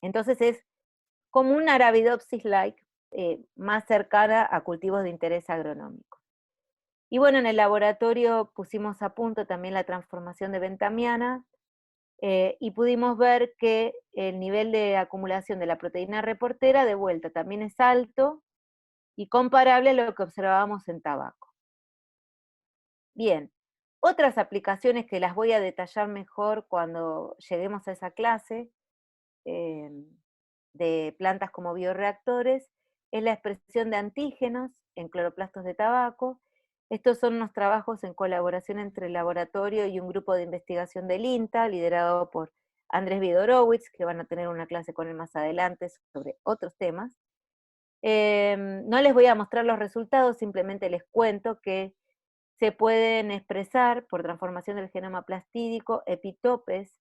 Speaker 1: Entonces es como un Arabidopsis-like, más cercana a cultivos de interés agronómico. Y bueno, en el laboratorio pusimos a punto también la transformación de bentamiana, y pudimos ver que el nivel de acumulación de la proteína reportera de vuelta también es alto y comparable a lo que observábamos en tabaco. Bien, otras aplicaciones que las voy a detallar mejor cuando lleguemos a esa clase, de plantas como bioreactores es la expresión de antígenos en cloroplastos de tabaco. Estos son unos trabajos en colaboración entre el laboratorio y un grupo de investigación del INTA, liderado por Andrés Vidorowicz, que van a tener una clase con él más adelante sobre otros temas. No les voy a mostrar los resultados, simplemente les cuento que se pueden expresar por transformación del genoma plastídico epitopes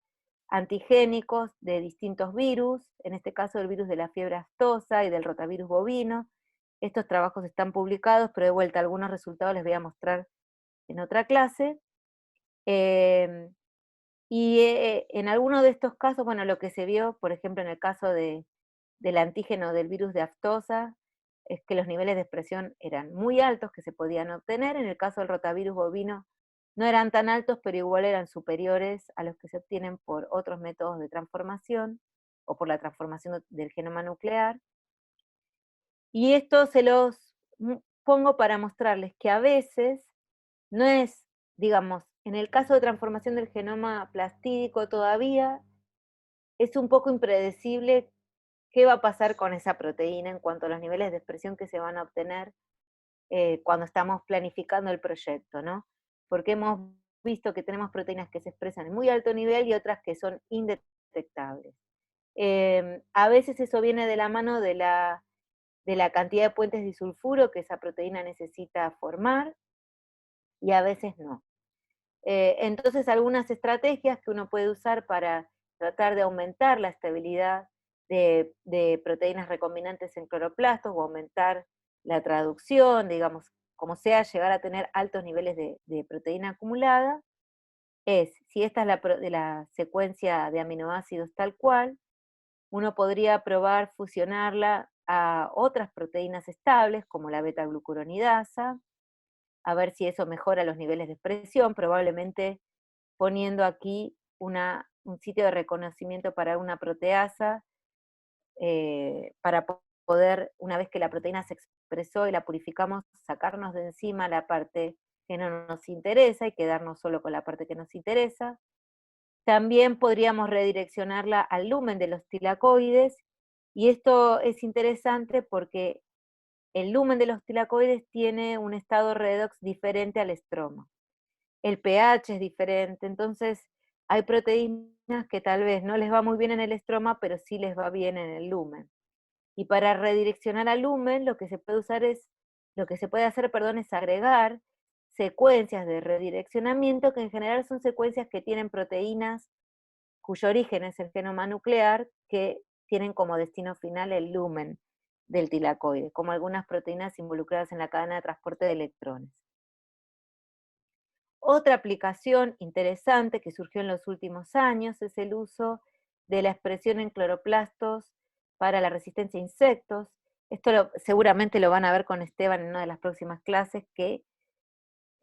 Speaker 1: antigénicos de distintos virus, en este caso el virus de la fiebre aftosa y del rotavirus bovino. Estos trabajos están publicados, pero de vuelta algunos resultados les voy a mostrar en otra clase. En alguno de estos casos, bueno, lo que se vio, por ejemplo, en el caso del antígeno del virus de aftosa, es que los niveles de expresión eran muy altos que se podían obtener. En el caso del rotavirus bovino no eran tan altos, pero igual eran superiores a los que se obtienen por otros métodos de transformación, o por la transformación del genoma nuclear. Y esto se los pongo para mostrarles que a veces no es, digamos, en el caso de transformación del genoma plastídico todavía, es un poco impredecible qué va a pasar con esa proteína en cuanto a los niveles de expresión que se van a obtener cuando estamos planificando el proyecto, ¿no? Porque hemos visto que tenemos proteínas que se expresan en muy alto nivel y otras que son indetectables. A veces eso viene de la mano de la cantidad de puentes disulfuro que esa proteína necesita formar, y a veces no. Entonces algunas estrategias que uno puede usar para tratar de aumentar la estabilidad de proteínas recombinantes en cloroplastos o aumentar la traducción, digamos, como sea, llegar a tener altos niveles de proteína acumulada, es, si esta es de la secuencia de aminoácidos tal cual, uno podría probar fusionarla a otras proteínas estables, como la beta-glucuronidasa, a ver si eso mejora los niveles de expresión, probablemente poniendo aquí un sitio de reconocimiento para una proteasa, para poder, una vez que la proteína se expresó y la purificamos, sacarnos de encima la parte que no nos interesa y quedarnos solo con la parte que nos interesa. También podríamos redireccionarla al lumen de los tilacoides, y esto es interesante porque el lumen de los tilacoides tiene un estado redox diferente al estroma. El pH es diferente, entonces hay proteínas que tal vez no les va muy bien en el estroma, pero sí les va bien en el lumen. Y para redireccionar al lumen, lo que se puede hacer, es agregar secuencias de redireccionamiento, que en general son secuencias que tienen proteínas cuyo origen es el genoma nuclear, que tienen como destino final el lumen del tilacoide, como algunas proteínas involucradas en la cadena de transporte de electrones. Otra aplicación interesante que surgió en los últimos años es el uso de la expresión en cloroplastos para la resistencia a insectos. Esto seguramente lo van a ver con Esteban en una de las próximas clases, que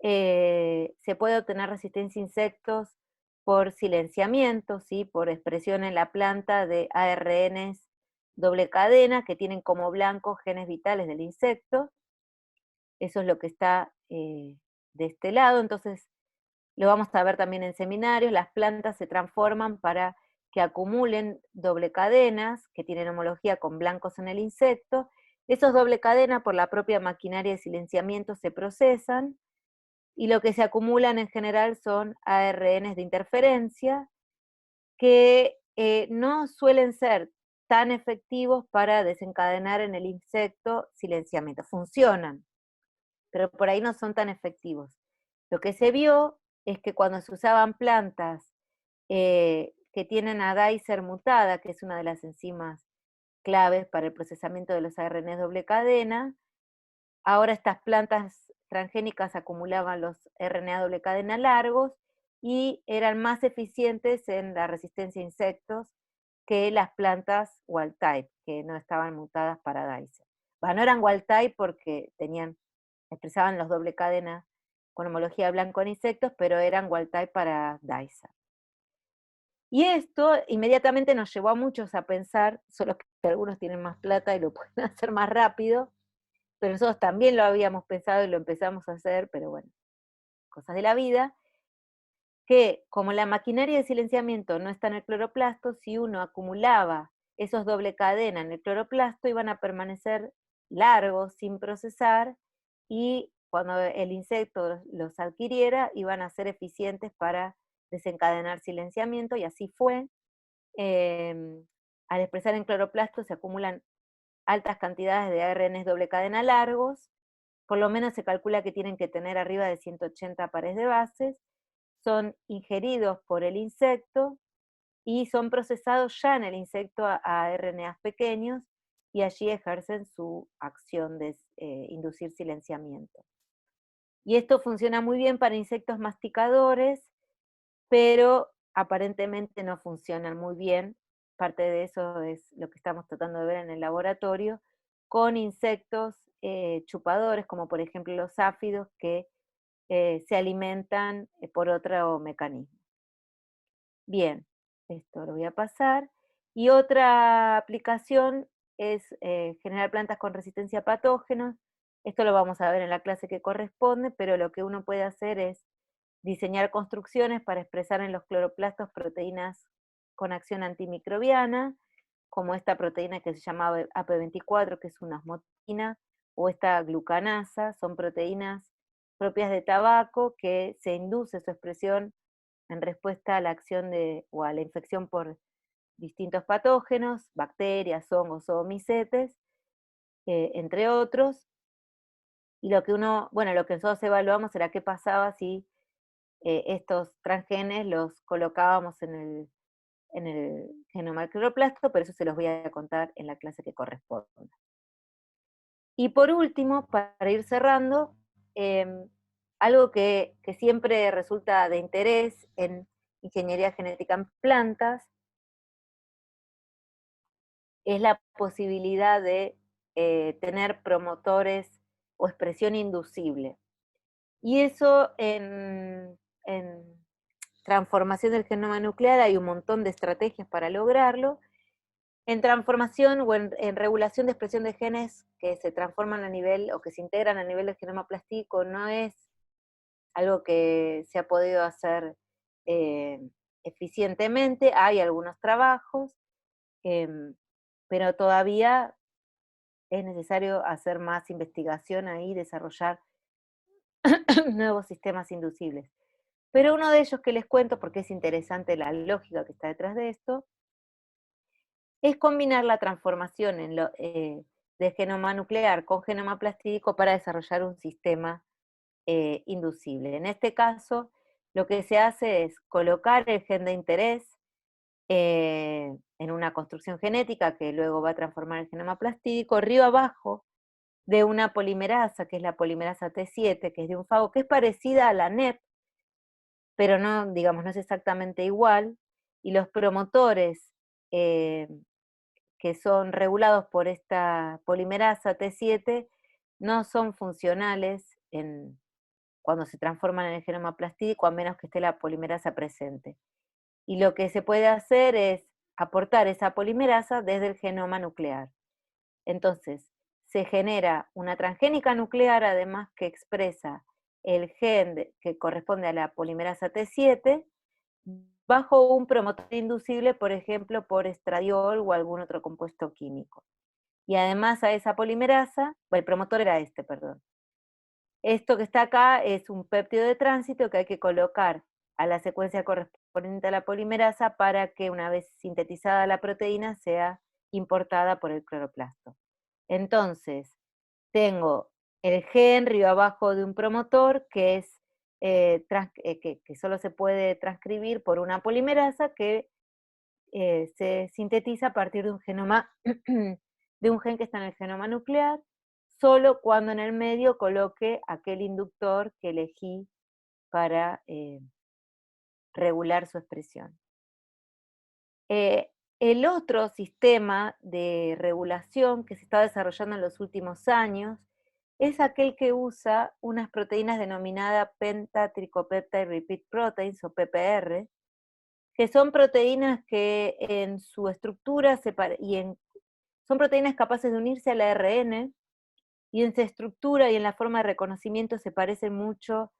Speaker 1: se puede obtener resistencia a insectos por silenciamiento, ¿sí? Por expresión en la planta de ARNs doble cadena que tienen como blanco genes vitales del insecto. Eso es lo que está de este lado. Entonces lo vamos a ver también en seminarios. Las plantas se transforman para que acumulen doble cadenas que tienen homología con blancos en el insecto. Esos doble cadenas, por la propia maquinaria de silenciamiento, se procesan, y lo que se acumulan en general son ARNs de interferencia, que no suelen ser tan efectivos para desencadenar en el insecto silenciamiento. Funcionan, pero por ahí no son tan efectivos. Lo que se vio es que cuando se usaban plantas que tienen a Dicer mutada, que es una de las enzimas claves para el procesamiento de los ARNs doble cadena, ahora estas plantas transgénicas acumulaban los RNA doble cadena largos y eran más eficientes en la resistencia a insectos que las plantas wild type, que no estaban mutadas para Dicer. No eran wild type porque expresaban los doble cadena con homología blanco en insectos, pero eran wild type para Dicer. Y esto inmediatamente nos llevó a muchos a pensar, solo que algunos tienen más plata y lo pueden hacer más rápido, pero nosotros también lo habíamos pensado y lo empezamos a hacer, pero bueno, cosas de la vida, que como la maquinaria de silenciamiento no está en el cloroplasto, si uno acumulaba esos doble cadena en el cloroplasto iban a permanecer largos sin procesar, y cuando el insecto los adquiriera iban a ser eficientes para desencadenar silenciamiento, y así fue. Al expresar en cloroplasto se acumulan altas cantidades de ARNs doble cadena largos, por lo menos se calcula que tienen que tener arriba de 180 pares de bases, son ingeridos por el insecto y son procesados ya en el insecto a RNAs pequeños, y allí ejercen su acción de inducir silenciamiento. Y esto funciona muy bien para insectos masticadores, pero aparentemente no funcionan muy bien. Parte de eso es lo que estamos tratando de ver en el laboratorio, con insectos chupadores, como por ejemplo los áfidos, que se alimentan por otro mecanismo. Bien, esto lo voy a pasar. Y otra aplicación es generar plantas con resistencia a patógenos. Esto lo vamos a ver en la clase que corresponde, pero lo que uno puede hacer es diseñar construcciones para expresar en los cloroplastos proteínas con acción antimicrobiana, como esta proteína que se llama AP24, que es una osmotina, o esta glucanasa. Son proteínas propias de tabaco que se induce su expresión en respuesta a la acción o a la infección por distintos patógenos, bacterias, hongos o micetes, entre otros. Y lo que nosotros evaluamos era qué pasaba si estos transgenes los colocábamos en el genoma del cloroplasto, pero eso se los voy a contar en la clase que corresponde. Y por último, para ir cerrando, algo que siempre resulta de interés en ingeniería genética en plantas es la posibilidad de tener promotores o expresión inducible. Y eso en transformación del genoma nuclear hay un montón de estrategias para lograrlo. En transformación o en regulación de expresión de genes que se transforman a nivel o que se integran a nivel del genoma plastídico no es algo que se ha podido hacer eficientemente. Hay algunos trabajos, pero todavía es necesario hacer más investigación ahí, desarrollar nuevos sistemas inducibles. Pero uno de ellos que les cuento, porque es interesante la lógica que está detrás de esto, es combinar la transformación de genoma nuclear con genoma plastídico para desarrollar un sistema inducible. En este caso, lo que se hace es colocar el gen de interés en una construcción genética que luego va a transformar el genoma plastídico, río abajo de una polimerasa, que es la polimerasa T7, que es de un fago, que es parecida a la NEP, pero no, digamos, no es exactamente igual, y los promotores que son regulados por esta polimerasa T7 no son funcionales cuando se transforman en el genoma plastídico, a menos que esté la polimerasa presente. Y lo que se puede hacer es aportar esa polimerasa desde el genoma nuclear. Entonces, se genera una transgénica nuclear, además, que expresa el gen que corresponde a la polimerasa T7, bajo un promotor inducible, por ejemplo, por estradiol o algún otro compuesto químico. Y además a esa polimerasa, el promotor era perdón. Esto que está acá es un péptido de tránsito que hay que colocar a la secuencia correspondiente a la polimerasa para que una vez sintetizada la proteína sea importada por el cloroplasto. Entonces, tengo el gen río abajo de un promotor que es que solo se puede transcribir por una polimerasa que se sintetiza a partir de un genoma de un gen que está en el genoma nuclear, solo cuando en el medio coloque aquel inductor que elegí para regular su expresión. El otro sistema de regulación que se está desarrollando en los últimos años es aquel que usa unas proteínas denominadas pentatricopeptide repeat proteins, o PPR, que son proteínas que en su estructura son proteínas capaces de unirse al ARN, y en su estructura y en la forma de reconocimiento se parecen mucho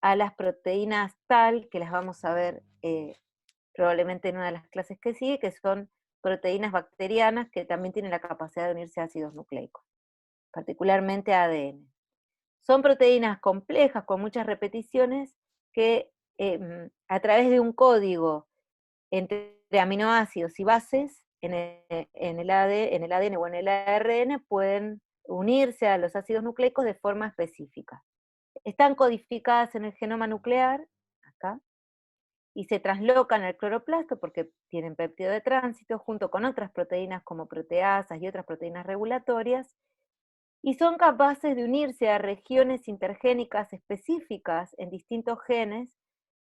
Speaker 1: a las proteínas TAL, que las vamos a ver probablemente en una de las clases que sigue, que son proteínas bacterianas que también tienen la capacidad de unirse a ácidos nucleicos, particularmente a ADN. Son proteínas complejas con muchas repeticiones que a través de un código entre aminoácidos y bases en el ADN o en el ARN pueden unirse a los ácidos nucleicos de forma específica. Están codificadas en el genoma nuclear, acá, y se traslocan al cloroplasto porque tienen péptido de tránsito junto con otras proteínas como proteasas y otras proteínas regulatorias, y son capaces de unirse a regiones intergénicas específicas en distintos genes,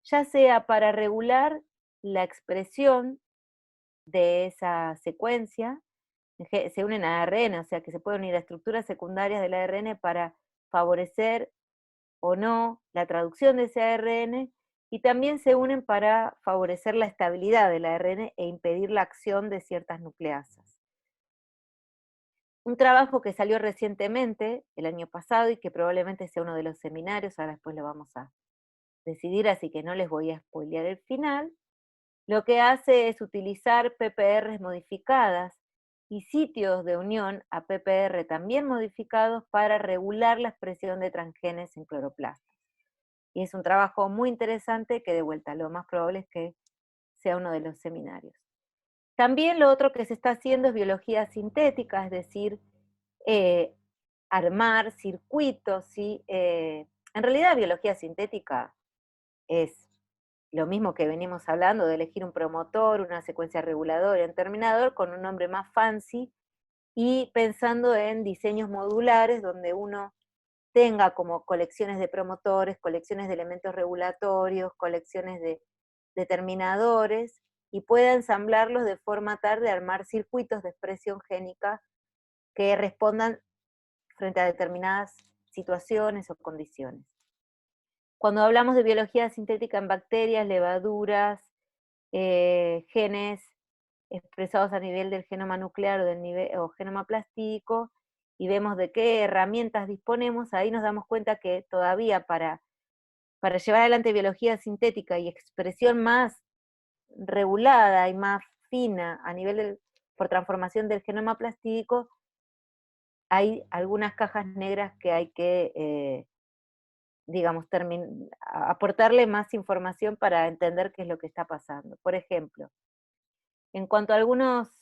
Speaker 1: ya sea para regular la expresión de esa secuencia, se unen a ARN, o sea que se pueden unir a estructuras secundarias del ARN para favorecer o no la traducción de ese ARN, y también se unen para favorecer la estabilidad del ARN e impedir la acción de ciertas nucleasas. Un trabajo que salió recientemente, el año pasado, y que probablemente sea uno de los seminarios, ahora después lo vamos a decidir, así que no les voy a spoilear el final, lo que hace es utilizar PPRs modificadas y sitios de unión a PPR también modificados para regular la expresión de transgenes en cloroplastos. Y es un trabajo muy interesante que de vuelta lo más probable es que sea uno de los seminarios. También lo otro que se está haciendo es biología sintética, es decir, armar circuitos, ¿sí? En realidad biología sintética es lo mismo que venimos hablando de elegir un promotor, una secuencia reguladora, un terminador con un nombre más fancy, y pensando en diseños modulares donde uno tenga como colecciones de promotores, colecciones de elementos regulatorios, colecciones de determinadores, y pueda ensamblarlos de forma tal de armar circuitos de expresión génica que respondan frente a determinadas situaciones o condiciones. Cuando hablamos de biología sintética en bacterias, levaduras, genes expresados a nivel del genoma nuclear o del o genoma plastídico, y vemos de qué herramientas disponemos, ahí nos damos cuenta que todavía para llevar adelante biología sintética y expresión más regulada y más fina a nivel por transformación del genoma plastídico, hay algunas cajas negras que hay que, digamos, aportarle más información para entender qué es lo que está pasando. Por ejemplo, en cuanto a algunas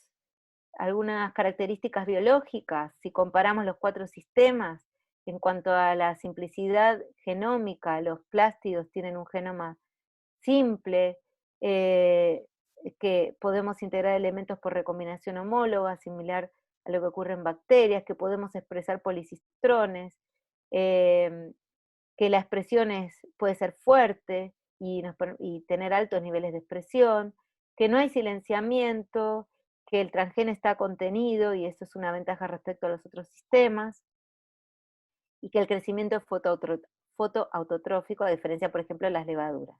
Speaker 1: características biológicas, si comparamos los 4 sistemas, en cuanto a la simplicidad genómica, los plástidos tienen un genoma simple, que podemos integrar elementos por recombinación homóloga, similar a lo que ocurre en bacterias, que podemos expresar policitrones, que la expresión puede ser fuerte y tener altos niveles de expresión, que no hay silenciamiento, que el transgén está contenido, y eso es una ventaja respecto a los otros sistemas, y que el crecimiento es fotoautotrófico, a diferencia, por ejemplo, de las levaduras.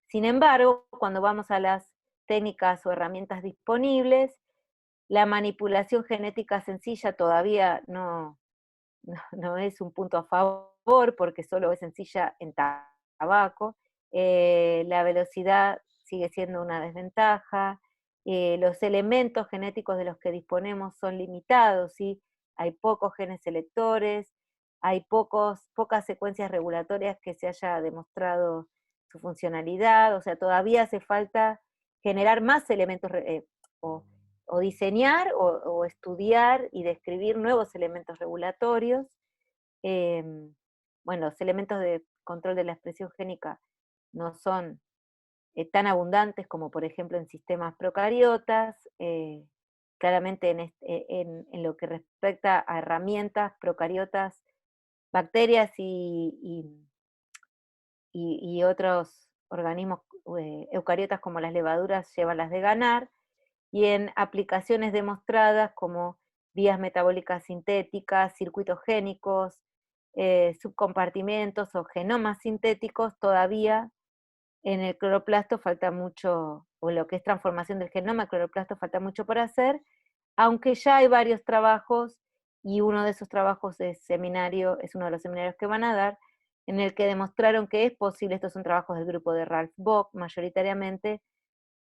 Speaker 1: Sin embargo, cuando vamos a las técnicas o herramientas disponibles, la manipulación genética sencilla todavía no es un punto a favor, porque solo es sencilla en tabaco. La velocidad sigue siendo una desventaja. Los elementos genéticos de los que disponemos son limitados, ¿sí? Hay pocos genes selectores, hay pocas secuencias regulatorias que se haya demostrado su funcionalidad, o sea, todavía hace falta generar más elementos, o diseñar o estudiar y describir nuevos elementos regulatorios. Bueno, los elementos de control de la expresión génica no son tan abundantes como por ejemplo en sistemas procariotas. Claramente en lo que respecta a herramientas procariotas, bacterias y otros organismos eucariotas como las levaduras llevan las de ganar, y en aplicaciones demostradas como vías metabólicas sintéticas, circuitos génicos, subcompartimentos o genomas sintéticos, todavía en el cloroplasto falta mucho, o en lo que es transformación del genoma, el cloroplasto falta mucho por hacer, aunque ya hay varios trabajos, y uno de esos trabajos es uno de los seminarios que van a dar, en el que demostraron que es posible. Estos son trabajos del grupo de Ralph Bock mayoritariamente,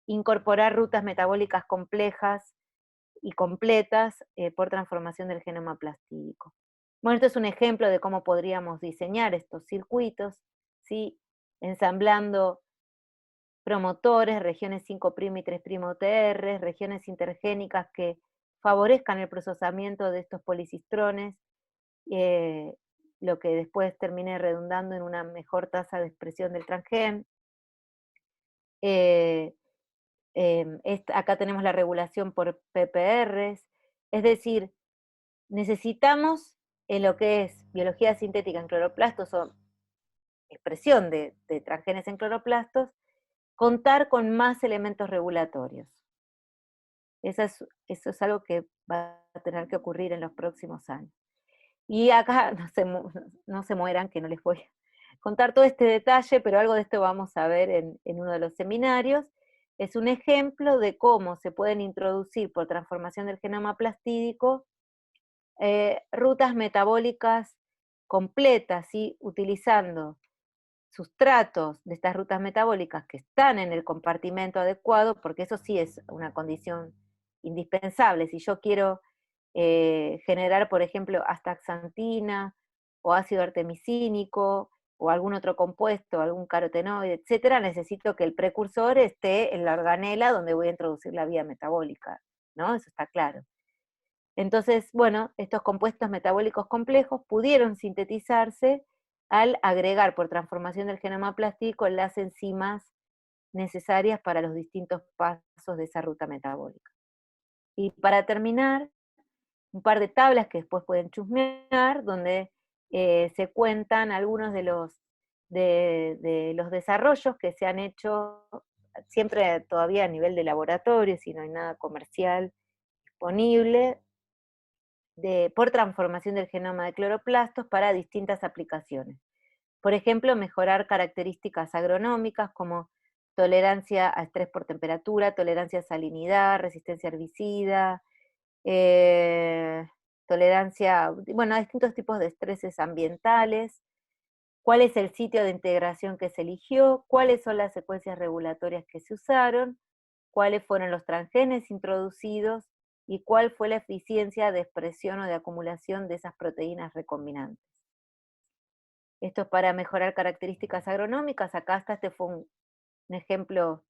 Speaker 1: incorporar rutas metabólicas complejas y completas por transformación del genoma plastídico. Bueno, esto es un ejemplo de cómo podríamos diseñar estos circuitos, ¿sí? Ensamblando promotores, regiones 5' y 3' TR, regiones intergénicas que favorezcan el procesamiento de estos policistrones, lo que después termine redundando en una mejor tasa de expresión del transgen. Acá tenemos la regulación por PPRs, es decir, necesitamos en lo que es biología sintética en cloroplastos o expresión de transgenes en cloroplastos, contar con más elementos regulatorios. Eso es algo que va a tener que ocurrir en los próximos años. Y acá no se mueran, que no les voy a contar todo este detalle, pero algo de esto vamos a ver en uno de los seminarios. Es un ejemplo de cómo se pueden introducir por transformación del genoma plastídico rutas metabólicas completas, ¿sí? Utilizando sustratos de estas rutas metabólicas que están en el compartimento adecuado, porque eso sí es una condición indispensable. Si yo quiero generar, por ejemplo, astaxantina o ácido artemisínico o algún otro compuesto, algún carotenoide, etcétera, necesito que el precursor esté en la organela donde voy a introducir la vía metabólica, ¿no? Eso está claro. Entonces, bueno, estos compuestos metabólicos complejos pudieron sintetizarse al agregar por transformación del genoma plastídico las enzimas necesarias para los distintos pasos de esa ruta metabólica. Y para terminar, un par de tablas que después pueden chusmear, donde se cuentan algunos de los desarrollos que se han hecho, siempre todavía a nivel de laboratorio, si no hay nada comercial disponible, por transformación del genoma de cloroplastos para distintas aplicaciones. Por ejemplo, mejorar características agronómicas como tolerancia a estrés por temperatura, tolerancia a salinidad, resistencia a herbicida, tolerancia, bueno, a distintos tipos de estreses ambientales, cuál es el sitio de integración que se eligió, cuáles son las secuencias regulatorias que se usaron, cuáles fueron los transgenes introducidos y cuál fue la eficiencia de expresión o de acumulación de esas proteínas recombinantes. Esto es para mejorar características agronómicas. Acá está, este fue un ejemplo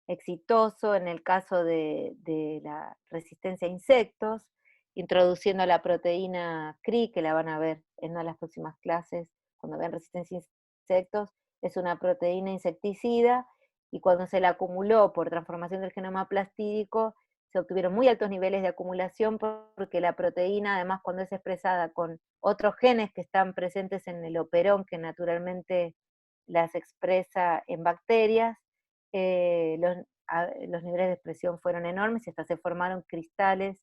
Speaker 1: exitoso en el caso de la resistencia a insectos, introduciendo la proteína CRI, que la van a ver en una de las próximas clases, cuando vean resistencia a insectos, es una proteína insecticida, y cuando se la acumuló por transformación del genoma plastídico, se obtuvieron muy altos niveles de acumulación, porque la proteína, además, cuando es expresada con otros genes que están presentes en el operón, que naturalmente las expresa en bacterias, los niveles de expresión fueron enormes y hasta se formaron cristales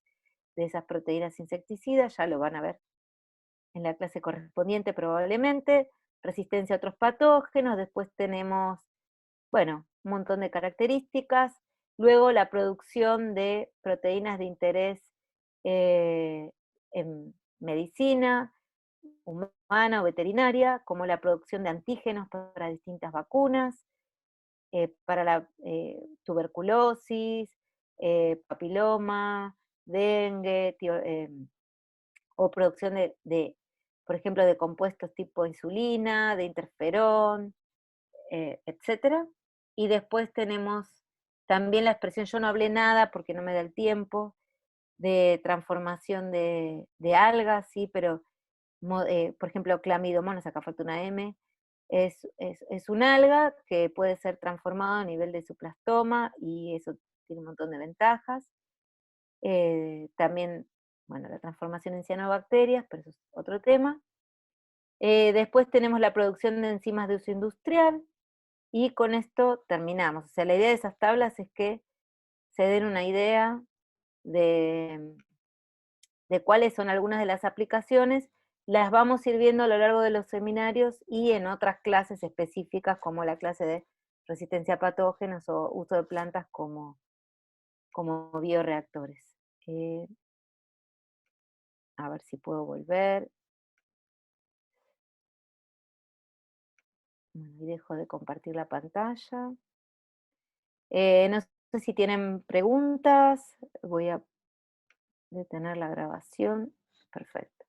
Speaker 1: de esas proteínas insecticidas, ya lo van a ver en la clase correspondiente probablemente. Resistencia a otros patógenos, después tenemos, bueno, un montón de características. Luego la producción de proteínas de interés en medicina humana o veterinaria, como la producción de antígenos para distintas vacunas, para la tuberculosis, papiloma, dengue, o producción por ejemplo, de compuestos tipo insulina, de interferón, etcétera. Y después tenemos también la expresión, yo no hablé nada porque no me da el tiempo, de transformación de algas, sí, pero por ejemplo, Clamidomonas, acá falta una M, es un alga que puede ser transformado a nivel de su plastoma y eso tiene un montón de ventajas. También, bueno, la transformación en cianobacterias, pero eso es otro tema. Después tenemos la producción de enzimas de uso industrial, y con esto terminamos. O sea, la idea de esas tablas es que se den una idea de cuáles son algunas de las aplicaciones. Las vamos a ir viendo a lo largo de los seminarios y en otras clases específicas, como la clase de resistencia a patógenos o uso de plantas como bioreactores. A ver si puedo volver. Bueno, y dejo de compartir la pantalla. No sé si tienen preguntas, voy a detener la grabación. Perfecto.